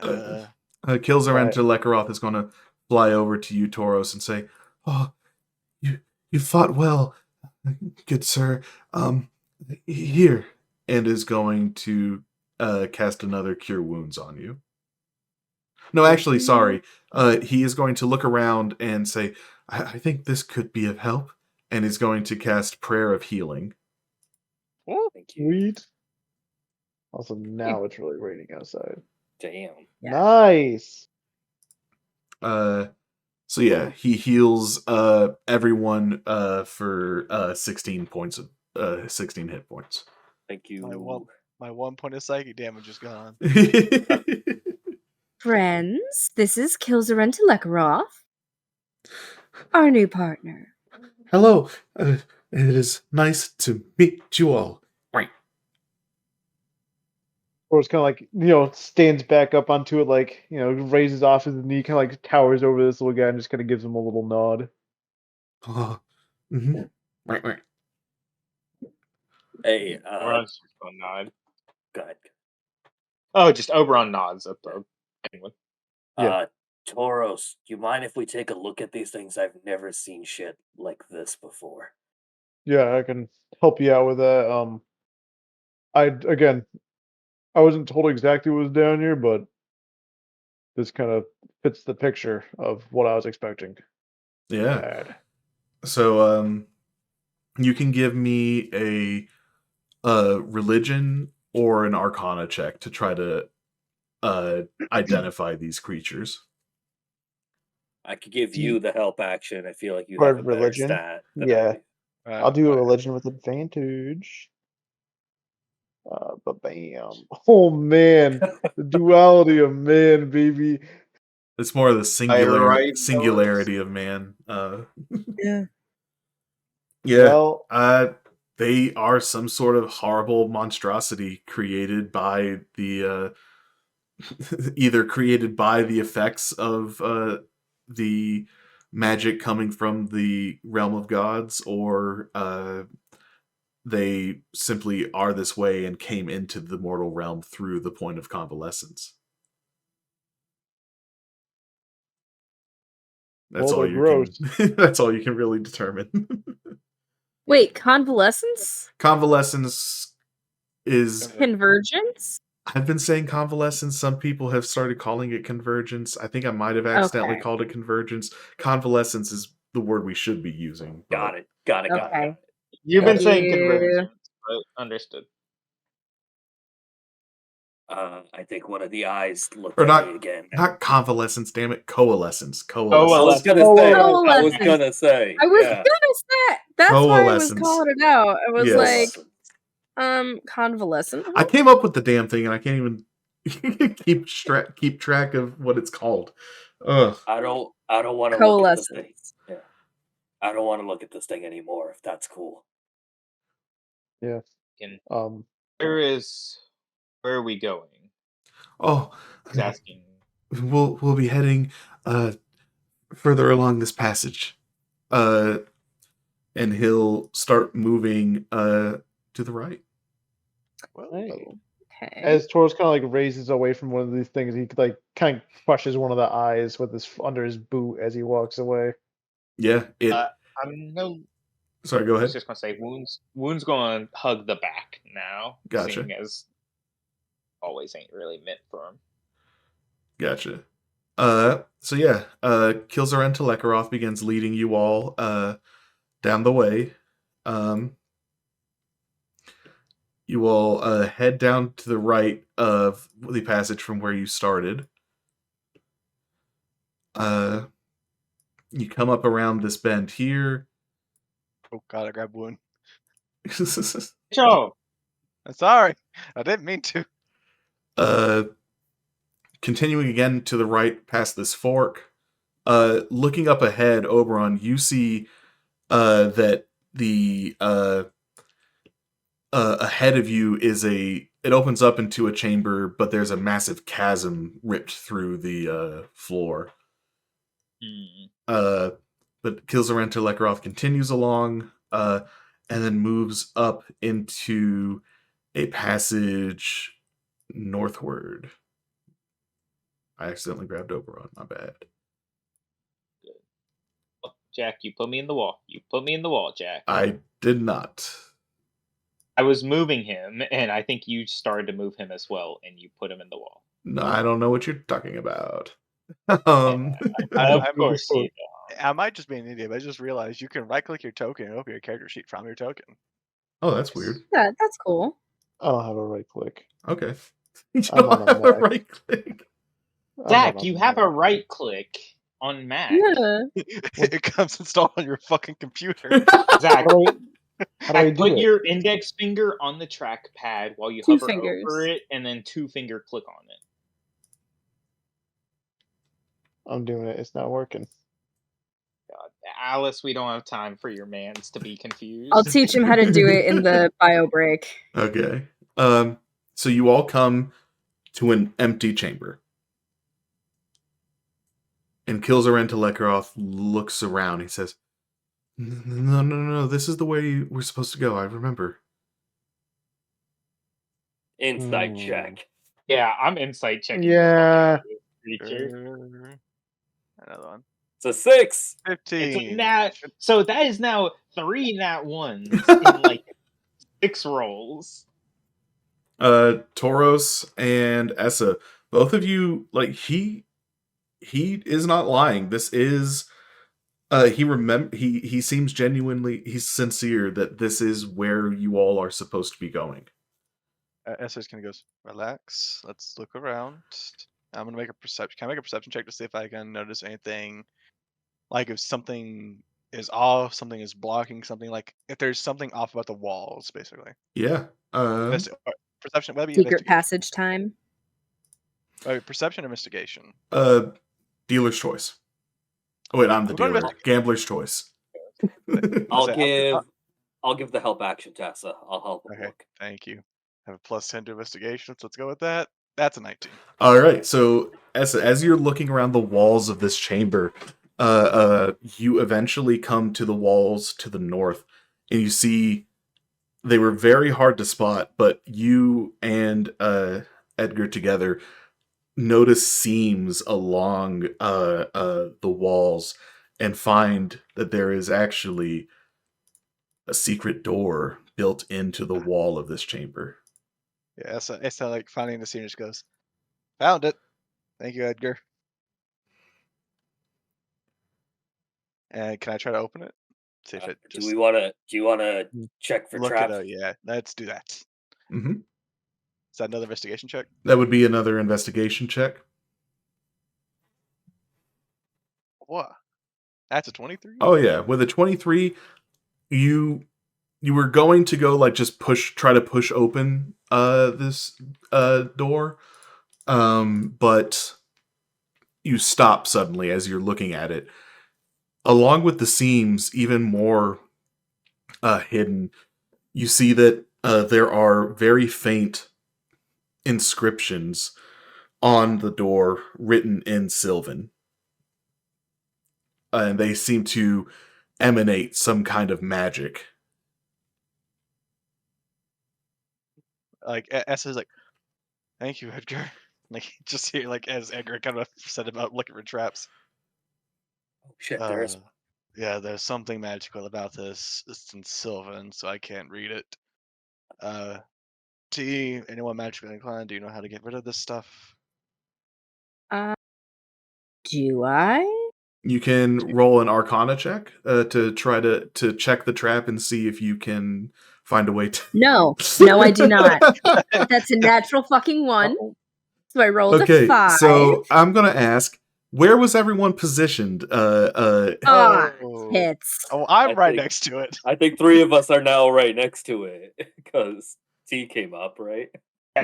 Kilzaren Right. to Lekaroth is going to fly over to you, Tauros, and say, "Oh, you fought well, good sir. Here," and is going to cast another Cure Wounds on you. No, actually, sorry. He is going to look around and say, I think this could be of help," and is going to cast Prayer of Healing. Thank you. Sweet. Also, now it's really raining outside. Damn. Yeah. Nice. So yeah, he heals everyone for 16 points of 16 hit points. Thank you. My 1 point of psychic damage is gone. Friends, this is Kilzaren Telekarov, our new partner. Hello, it is nice to meet you all. Or it's kind of like, stands back up onto it, like, raises off his knee, kind of like towers over this little guy and just kind of gives him a little nod. Mm-hmm. Right. Hey, Oberon's just gonna nod. go ahead. Oh, just Oberon nods at the penguin. Yeah. Tauros, do you mind if we take a look at these things? I've never seen shit like this before. Yeah, I can help you out with that. Again, I wasn't told exactly what was down here, but this kind of fits the picture of what I was expecting. Yeah. Bad. So, you can give me a religion or an arcana check to try to identify these creatures. I could give you the help action. I feel like you Or have a better religion? stat than I Yeah. do. I'll do a religion with advantage. But bam. Oh man, the duality of man, baby. It's more of the right, singularity of man. Yeah. Yeah. Well, They are some sort of horrible monstrosity created by the either created by the effects of the magic coming from the realm of gods, or they simply are this way and came into the mortal realm through the point of convalescence. That's well, all they're you gross. can. That's all you can really determine. Wait, convalescence? Convalescence is. Convergence? I've been saying convalescence. Some people have started calling it convergence. I think I might have accidentally Okay. called it convergence. Convalescence is the word we should be using. Got it. Got it. Okay. You've been saying You- convergence, but understood. I think one of the eyes looked Or at not, me again. not convalescence, damn it. Coalescence. I was gonna Coalescence. say. I was Coalescence. gonna say. I was Yeah. gonna say that's why I was Coalescence. calling it out. I was Yes. like, convalescent. I came up with the damn thing and I can't even keep track of what it's called. Ugh. I don't want to look at this thing. Coalescence. Yeah. I don't want to look at this thing anymore. If that's cool. Yeah. Can- Um. Where are we going? Oh, He's asking. we'll be heading further along this passage. And he'll start moving to the right. Well, Hey. Okay. As Taurus kind of like raises away from one of these things, he like kind of crushes one of the eyes with his under his boot as he walks away. Yeah, it. I'm no. Sorry, go I was ahead. just gonna say, Wound's gonna hug the back now. Gotcha. Seeing as always ain't really meant for him. Gotcha. So yeah, Kilzaren Telekaroth begins leading you all down the way. You all head down to the right of the passage from where you started. You come up around this bend here. oh god, I grabbed one. Joe. I'm sorry. I didn't mean to. Continuing again to the right past this fork. Looking up ahead, Oberon, you see that the ahead of you is it opens up into a chamber, but there's a massive chasm ripped through the floor. But Kilzaren Telekaroth continues along, and then moves up into a passage northward. I accidentally grabbed Oberon, my bad. Oh, Jack, you put me in the wall. You put me in the wall, Jack. I did not. I was moving him, and I think you started to move him as well, and you put him in the wall. No, I don't know what you're talking about. Of course you don't. I might just be an idiot, but I just realized you can right-click your token and open your character sheet from your token. Oh, that's weird. Yeah, that's cool. I don't have a right click. Okay. You I'm on don't a have a Mac. right click. I'm Zach, not you on have Mac. a right click on Mac. Yeah. It comes installed on your fucking computer. Zach, How do I do put it? your index finger on the trackpad while you Two hover fingers. over it, and then 2-finger click on it. I'm doing it. It's not working. God, Alice, we don't have time for your mans to be confused. I'll teach him how to do it in the bio break. Okay. So you all come to an empty chamber. And Kilzaren Telekarov looks around. He says, No. This is the way we're supposed to go. I remember. Insight check. Yeah, I'm insight checking. Yeah. The fucking creature. Another one. It's a 6. It's a 15. so that is now 3 nat ones in like 6 rolls. Tauros and Essa, both of you, like, he is not lying. This is he seems genuinely, he's sincere that this is where you all are supposed to be going. Esther's kind of goes, relax. Let's look around. I'm gonna make a perception. Can I make a perception check to see if I can notice anything? Like if something is off, something is blocking something. Like if there's something off about the walls, basically. Yeah. Perception. Would that be Secret investigation? passage time. Perception or investigation? Dealer's choice. Oh wait, I'm the We're going dealer. Gambler's choice. I'll give the help action, Tessa. I'll help him Okay, look. thank you. Have a +10 to investigation, so let's go with that. That's a 19. All right. So as you're looking around the walls of this chamber, you eventually come to the walls to the north, and you see they were very hard to spot, but you and Edgar together notice seams along the walls and find that there is actually a secret door built into the wall of this chamber. Yeah, it's like finding the scene just goes, found it. Thank you, Edgar. And can I try to open it? See if it just Do you want to check for look traps? at it. Yeah, let's do that. Mm-hmm. Is that another investigation check? That would be another investigation check. What? That's a 23? Oh yeah, with a 23, you were going to go like just try to push open this door, but you stop suddenly as you're looking at it. Along with the seams, even more hidden, you see that there are very faint inscriptions on the door written in Sylvan. And they seem to emanate some kind of magic. Like Essa's like, thank you, Edgar. Like just here, like as Edgar kind of said about looking for traps. Oh shit, there is. Yeah, there's something magical about this. It's in Sylvan, so I can't read it. T, anyone magically inclined? Do you know how to get rid of this stuff? Do I? You can roll an Arcana check to try to check the trap and see if you can find a way to. No, I do not. That's a natural fucking 1. So I rolled a 5. So I'm gonna ask, where was everyone positioned? Hits. Oh, I'm right think- next to it. I think 3 of us are now right next to it because T came up, right?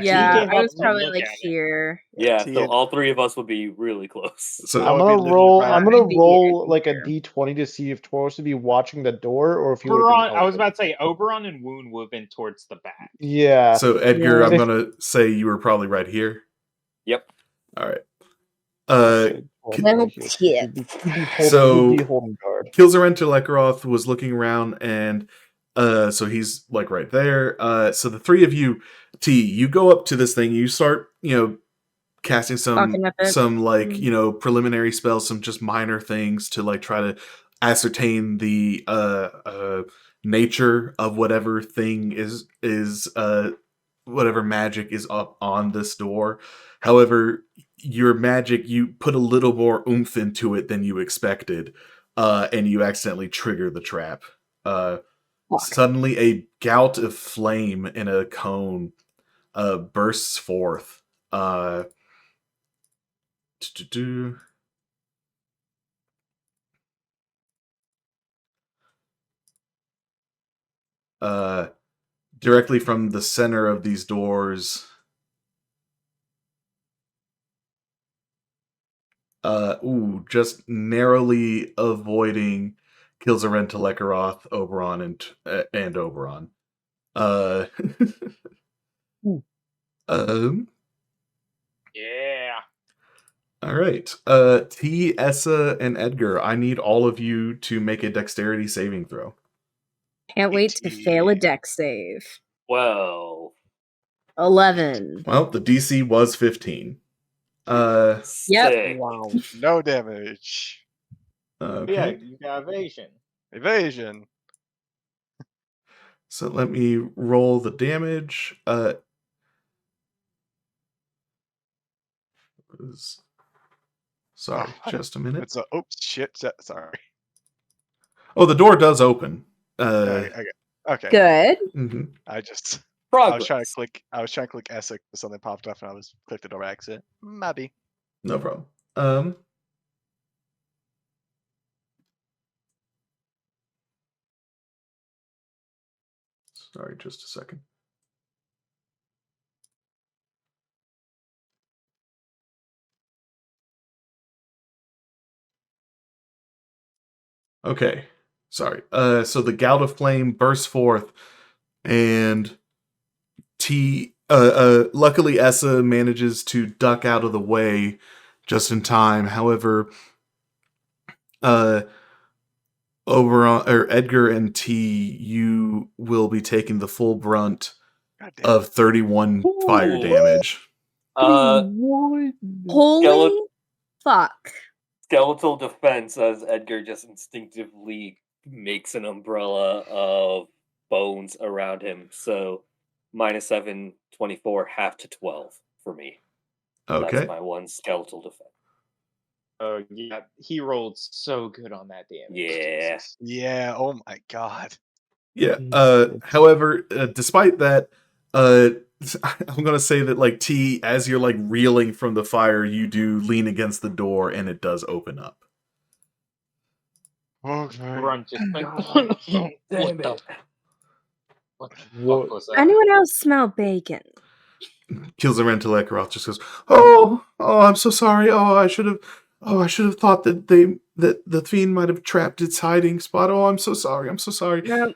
Yeah, I was probably like here. Yeah, T so and- all 3 of us would be really close. So I I'm would be gonna literally roll. right I'm gonna behind roll you. like a d20 to see if Taurus would be watching the door or if he would. Oberon, I was about to say Oberon and Wound would have been towards the back. Yeah. So Edgar, Yeah. I'm gonna say you were probably right here. Yep. All right. Little tip. He'd be So- holding guard. Kilzaren Telekarov was looking around, and so he's like right there. So the 3 of you, T, you go up to this thing. You start, casting Talking with it. some like preliminary spells, some just minor things to like try to ascertain the nature of whatever thing is whatever magic is up on this door. However, your magic, you put a little more oomph into it than you expected, and you accidentally trigger the trap. Suddenly, a gout of flame in a cone bursts forth. Directly from the center of these doors. Just narrowly avoiding Kilzaren Telekarov, Oberon, and Oberon. Um. Yeah. All right. T, Essa, and Edgar. I need all of you to make a dexterity saving throw. Can't wait to fail a 18. dex save. Well, 11. Well, the DC was 15. Yep. sick. Wow. No damage. Yeah, Okay. you got evasion. Evasion. So let me roll the damage. Sorry, Oh, just a minute. it's a oops shit. Sorry. Oh, the door does open. Okay. Good. Mhm. I was Progress. trying to click. I was trying to click Essex, but something popped up, and I was clicked it over accident. Maybe. No problem. Sorry, just a second. Okay. Sorry. So the gout of flame bursts forth, and luckily Essa manages to duck out of the way just in time. However, Edgar and T, you will be taking the full brunt God damn. of 31 fire Ooh. damage. What? Holy fuck. Skeletal defense as Edgar just instinctively makes an umbrella of bones around him. So -7, 24, half to 12 for me. Okay. That's my one skeletal defense. Oh yeah, he rolled so good on that damage. Yeah. Jesus. Yeah. Oh my god. Yeah. Jesus. However, despite that, I'm gonna say that like T, as you're like reeling from the fire, you do lean against the door, and it does open up. Okay. Run just went. Damn it. What the What? fuck was that? Anyone else smell bacon? Kilzer Rentelekaroth just goes, "Oh, I'm so sorry. I should have thought that the fiend might have trapped its hiding spot. Oh, I'm so sorry. I'm so sorry." No,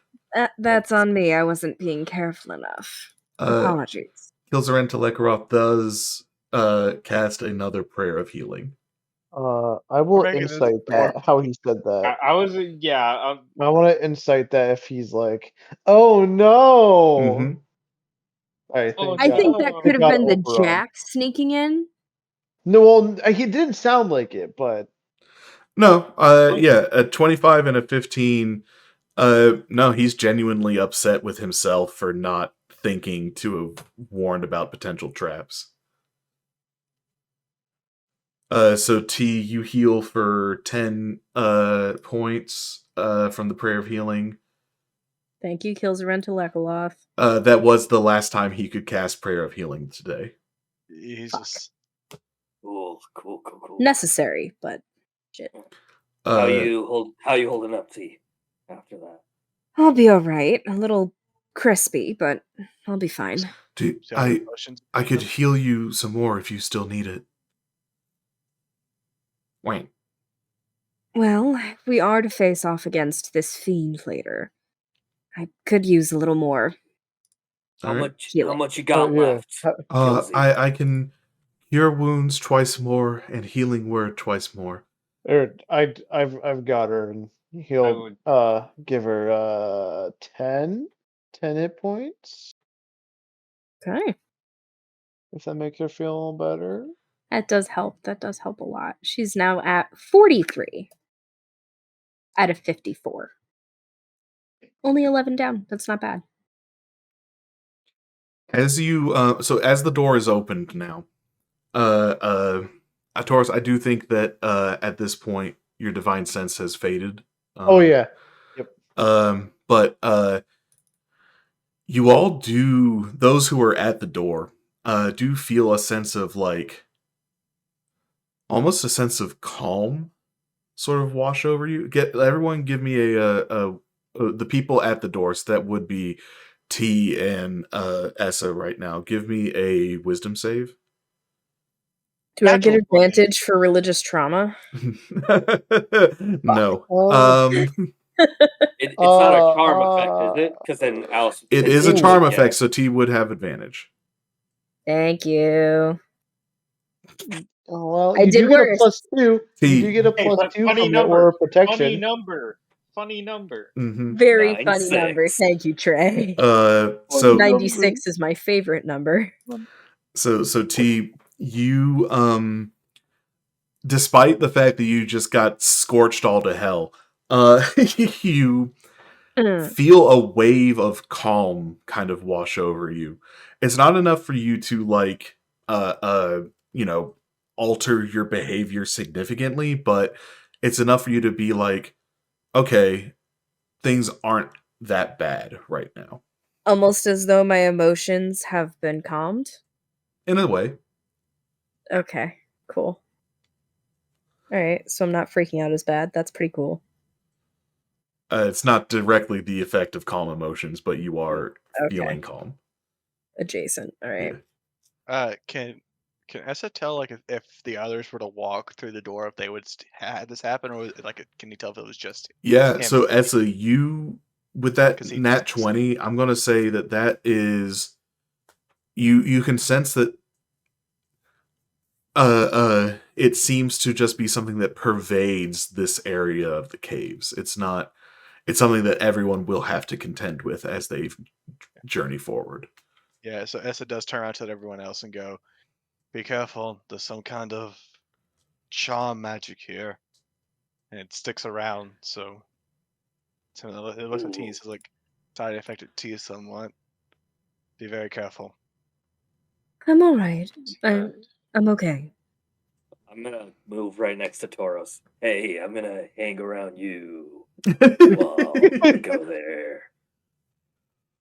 that's on me. I wasn't being careful enough. Apologies. Kilzer Rentelekaroth does cast another prayer of healing. I will making this insight that how he said that. I was yeah. I want to insight that if he's like, "Oh no!" Mhm. I Oh, think. I think no. that I could have got been the Oberon. Jack sneaking in. No, well, he didn't sound like it, but No, yeah, a 25 and a 15. No, he's genuinely upset with himself for not thinking to have warned about potential traps. So T, you heal for 10 points from the prayer of healing. Thank you, kills Rentalekaloth. That was the last time he could cast prayer of healing today. Jesus. Cool. Necessary, but shit. How you holding up, T, after that? I'll be alright. A little crispy, but I'll be fine. Dude, See how many potions I we could have? heal you some more if you still need it. Wait. Well, if we are to face off against this fiend later, I could use a little more. How much Healing. you got yeah. left? Kilzy? I can cure wounds twice more and healing word twice more. I've got her, and he'll give her 10 hit points Okay. if that makes her feel better. That does help. That does help a lot. She's now at 43 out of 54. Only 11 down. That's not bad. As you as the door is opened now, Taurus, I do think that at this point your divine sense has faded. Oh yeah. Yep. But you all do, those who are at the door, do feel a sense of like almost a sense of calm sort of wash over you. Everyone give me the people at the doors, that would be T and Essa right now. Give me a wisdom save. Do I get Natural 20. advantage for religious trauma? No. It's not a charm effect, is it? Because then Alice. It then is T a charm would get effect, it. so T would have advantage. Thank you. Oh, well, I you did do get a worse. +2. You T. do get a Hey, but +2 funny from the Aura number. of Funny Protection. number. Funny number. Mm-hmm. Very 9, funny number. 6. Thank you, Trey. So 96 is my favorite number. So T, you despite the fact that you just got scorched all to hell, you feel a wave of calm kind of wash over you. It's not enough for you to like you know, alter your behavior significantly, but it's enough for you to be like, okay, things aren't that bad right now. Almost as though my emotions have been calmed. In a way. Okay, cool. All right, so I'm not freaking out as bad. That's pretty cool. It's not directly the effect of calm emotions, but you are Okay. feeling calm. Adjacent. All right. Yeah. Can Essa tell like if the others were to walk through the door if they would had this happen, or like can you tell if it was just Yeah, him? so Essa, you with that 'Cause he nat just- 20, I'm gonna say that is you can sense that it seems to just be something that pervades this area of the caves. It's something that everyone will have to contend with as they journey forward. Yeah, so Essa does turn around to everyone else and go, "Be careful. There's some kind of charm magic here, and it sticks around. So it looks like T is like side affected T somewhat. Be very careful." I'm all right. I'm okay. I'm gonna move right next to Tauros. Hey, I'm gonna hang around you while I go there.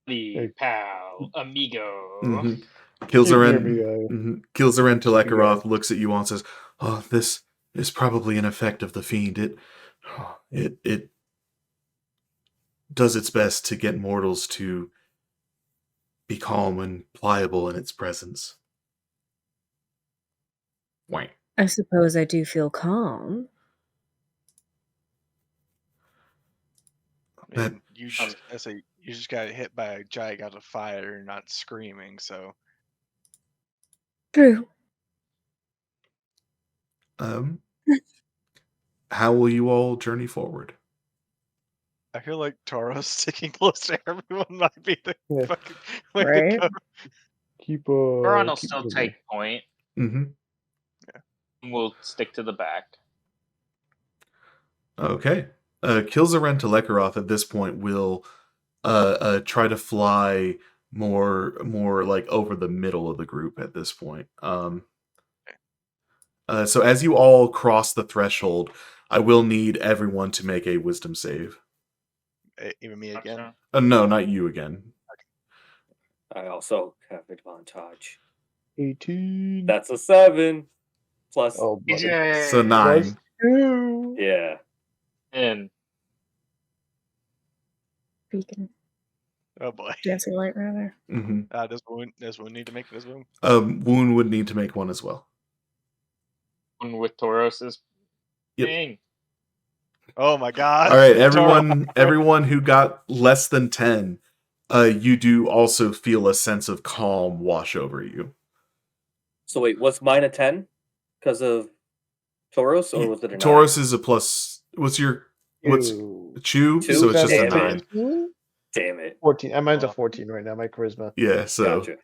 The pal, amigo. Mhm. Keep near Kilzaren, me, guy. Kilzaren Keep me Telekarov going. looks at you and says, "Oh, this is probably an effect of the fiend. It does its best to get mortals to be calm and pliable in its presence." Wank. I suppose I do feel calm. I mean, That- you just got hit by a giant out of fire, not screaming. So True. How will you all journey forward? I feel like Tauros sticking close to everyone might be the Yeah. fucking way Right? to go. Keep Goran will keep still moving. take point. Mm-hmm. We'll stick to the back. Okay. Kilzaren Telekarov at this point will try to fly more like over the middle of the group at this point. So as you all cross the threshold, I will need everyone to make a wisdom save. Even me again. Gotcha. No, not you again. I also have advantage. 18. That's a 7 plus. Oh, buddy. Yay. So 9. +2. Yeah. And Beacon. Oh boy. Dancing light, rather. Mm-hmm. Does one need to make this one? Wound would need to make one as well. one with Tauros's Yep. thing. Oh my god. All right, Tauros. everyone who got less than 10, you do also feel a sense of calm wash over you. So wait, was mine a 10 because of Tauros, or was it a 9? Taurus is a plus. What's Ew. chew? Two? So it's just a Damn it. 9. 14? Damn it. 14. Mine's a 14 right now, my charisma. Yeah, so Gotcha.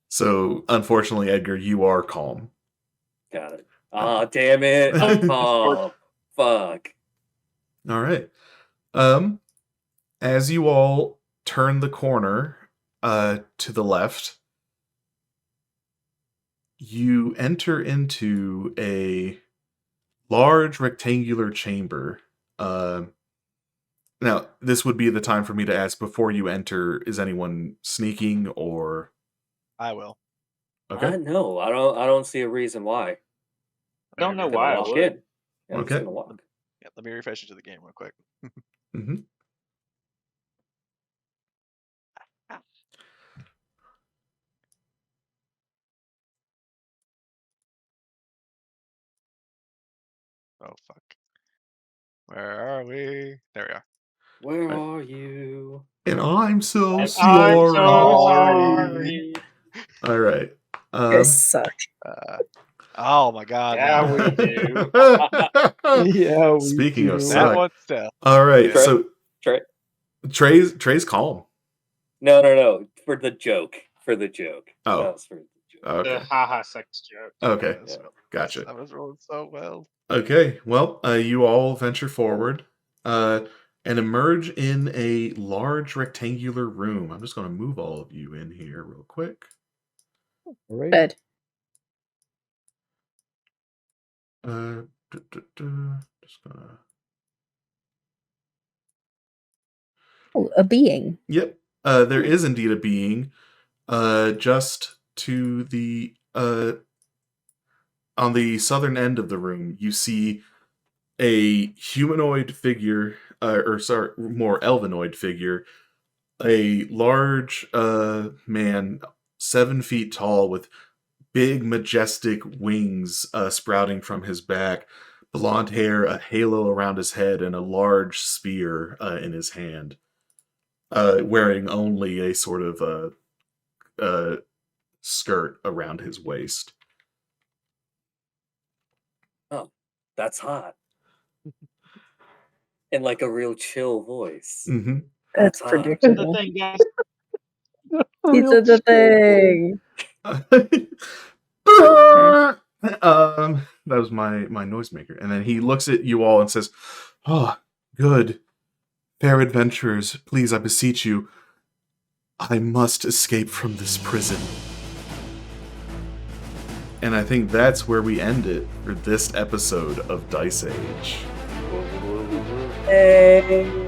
so unfortunately, Edgar, you are calm. Got it. Ah, damn it. Oh, fuck. All right. As you all turn the corner to the left, you enter into a large rectangular chamber. Now, this would be the time for me to ask before you enter, is anyone sneaking or I will. okay? No, I don't see a reason why. I don't know I'm gonna why I walk would. in. Yeah, I'm Okay. just gonna walk. Yeah, let me refresh into the game real quick. Mm-hmm. Oh fuck. Where are we? There we are. Where Right. are you? And I'm so And sorry. I'm so sorry. All right. guys suck. Oh my god. Yeah, no. we do. Yeah, we Speaking of do. That suck. one still. All right, Trey? so Trey? Trey's calm. No. For the joke. For the joke. Oh. That was for the joke. Okay. The haha sex joke. Okay. Yeah. Gotcha. That was rolling so well. Okay, well, you all venture forward and emerge in a large rectangular room. I'm just going to move all of you in here real quick. All right. Bed. Just gonna. Oh, a being. Yep, there is indeed a being. Just to the on the southern end of the room, you see a humanoid figure, or sorry, more elvenoid figure, a large man, 7 feet tall, with big, majestic wings sprouting from his back, blonde hair, a halo around his head, and a large spear in his hand, wearing only a sort of skirt around his waist. Oh, that's hot. And like a real chill voice. Mm-hmm. That's hot. The predictable. thing, guys. He did the thing. That was my noisemaker. And then he looks at you all and says, "Oh, good. Fair adventurers, please, I beseech you. I must escape from this prison." And I think that's where we end it for this episode of Dice Age. Hey.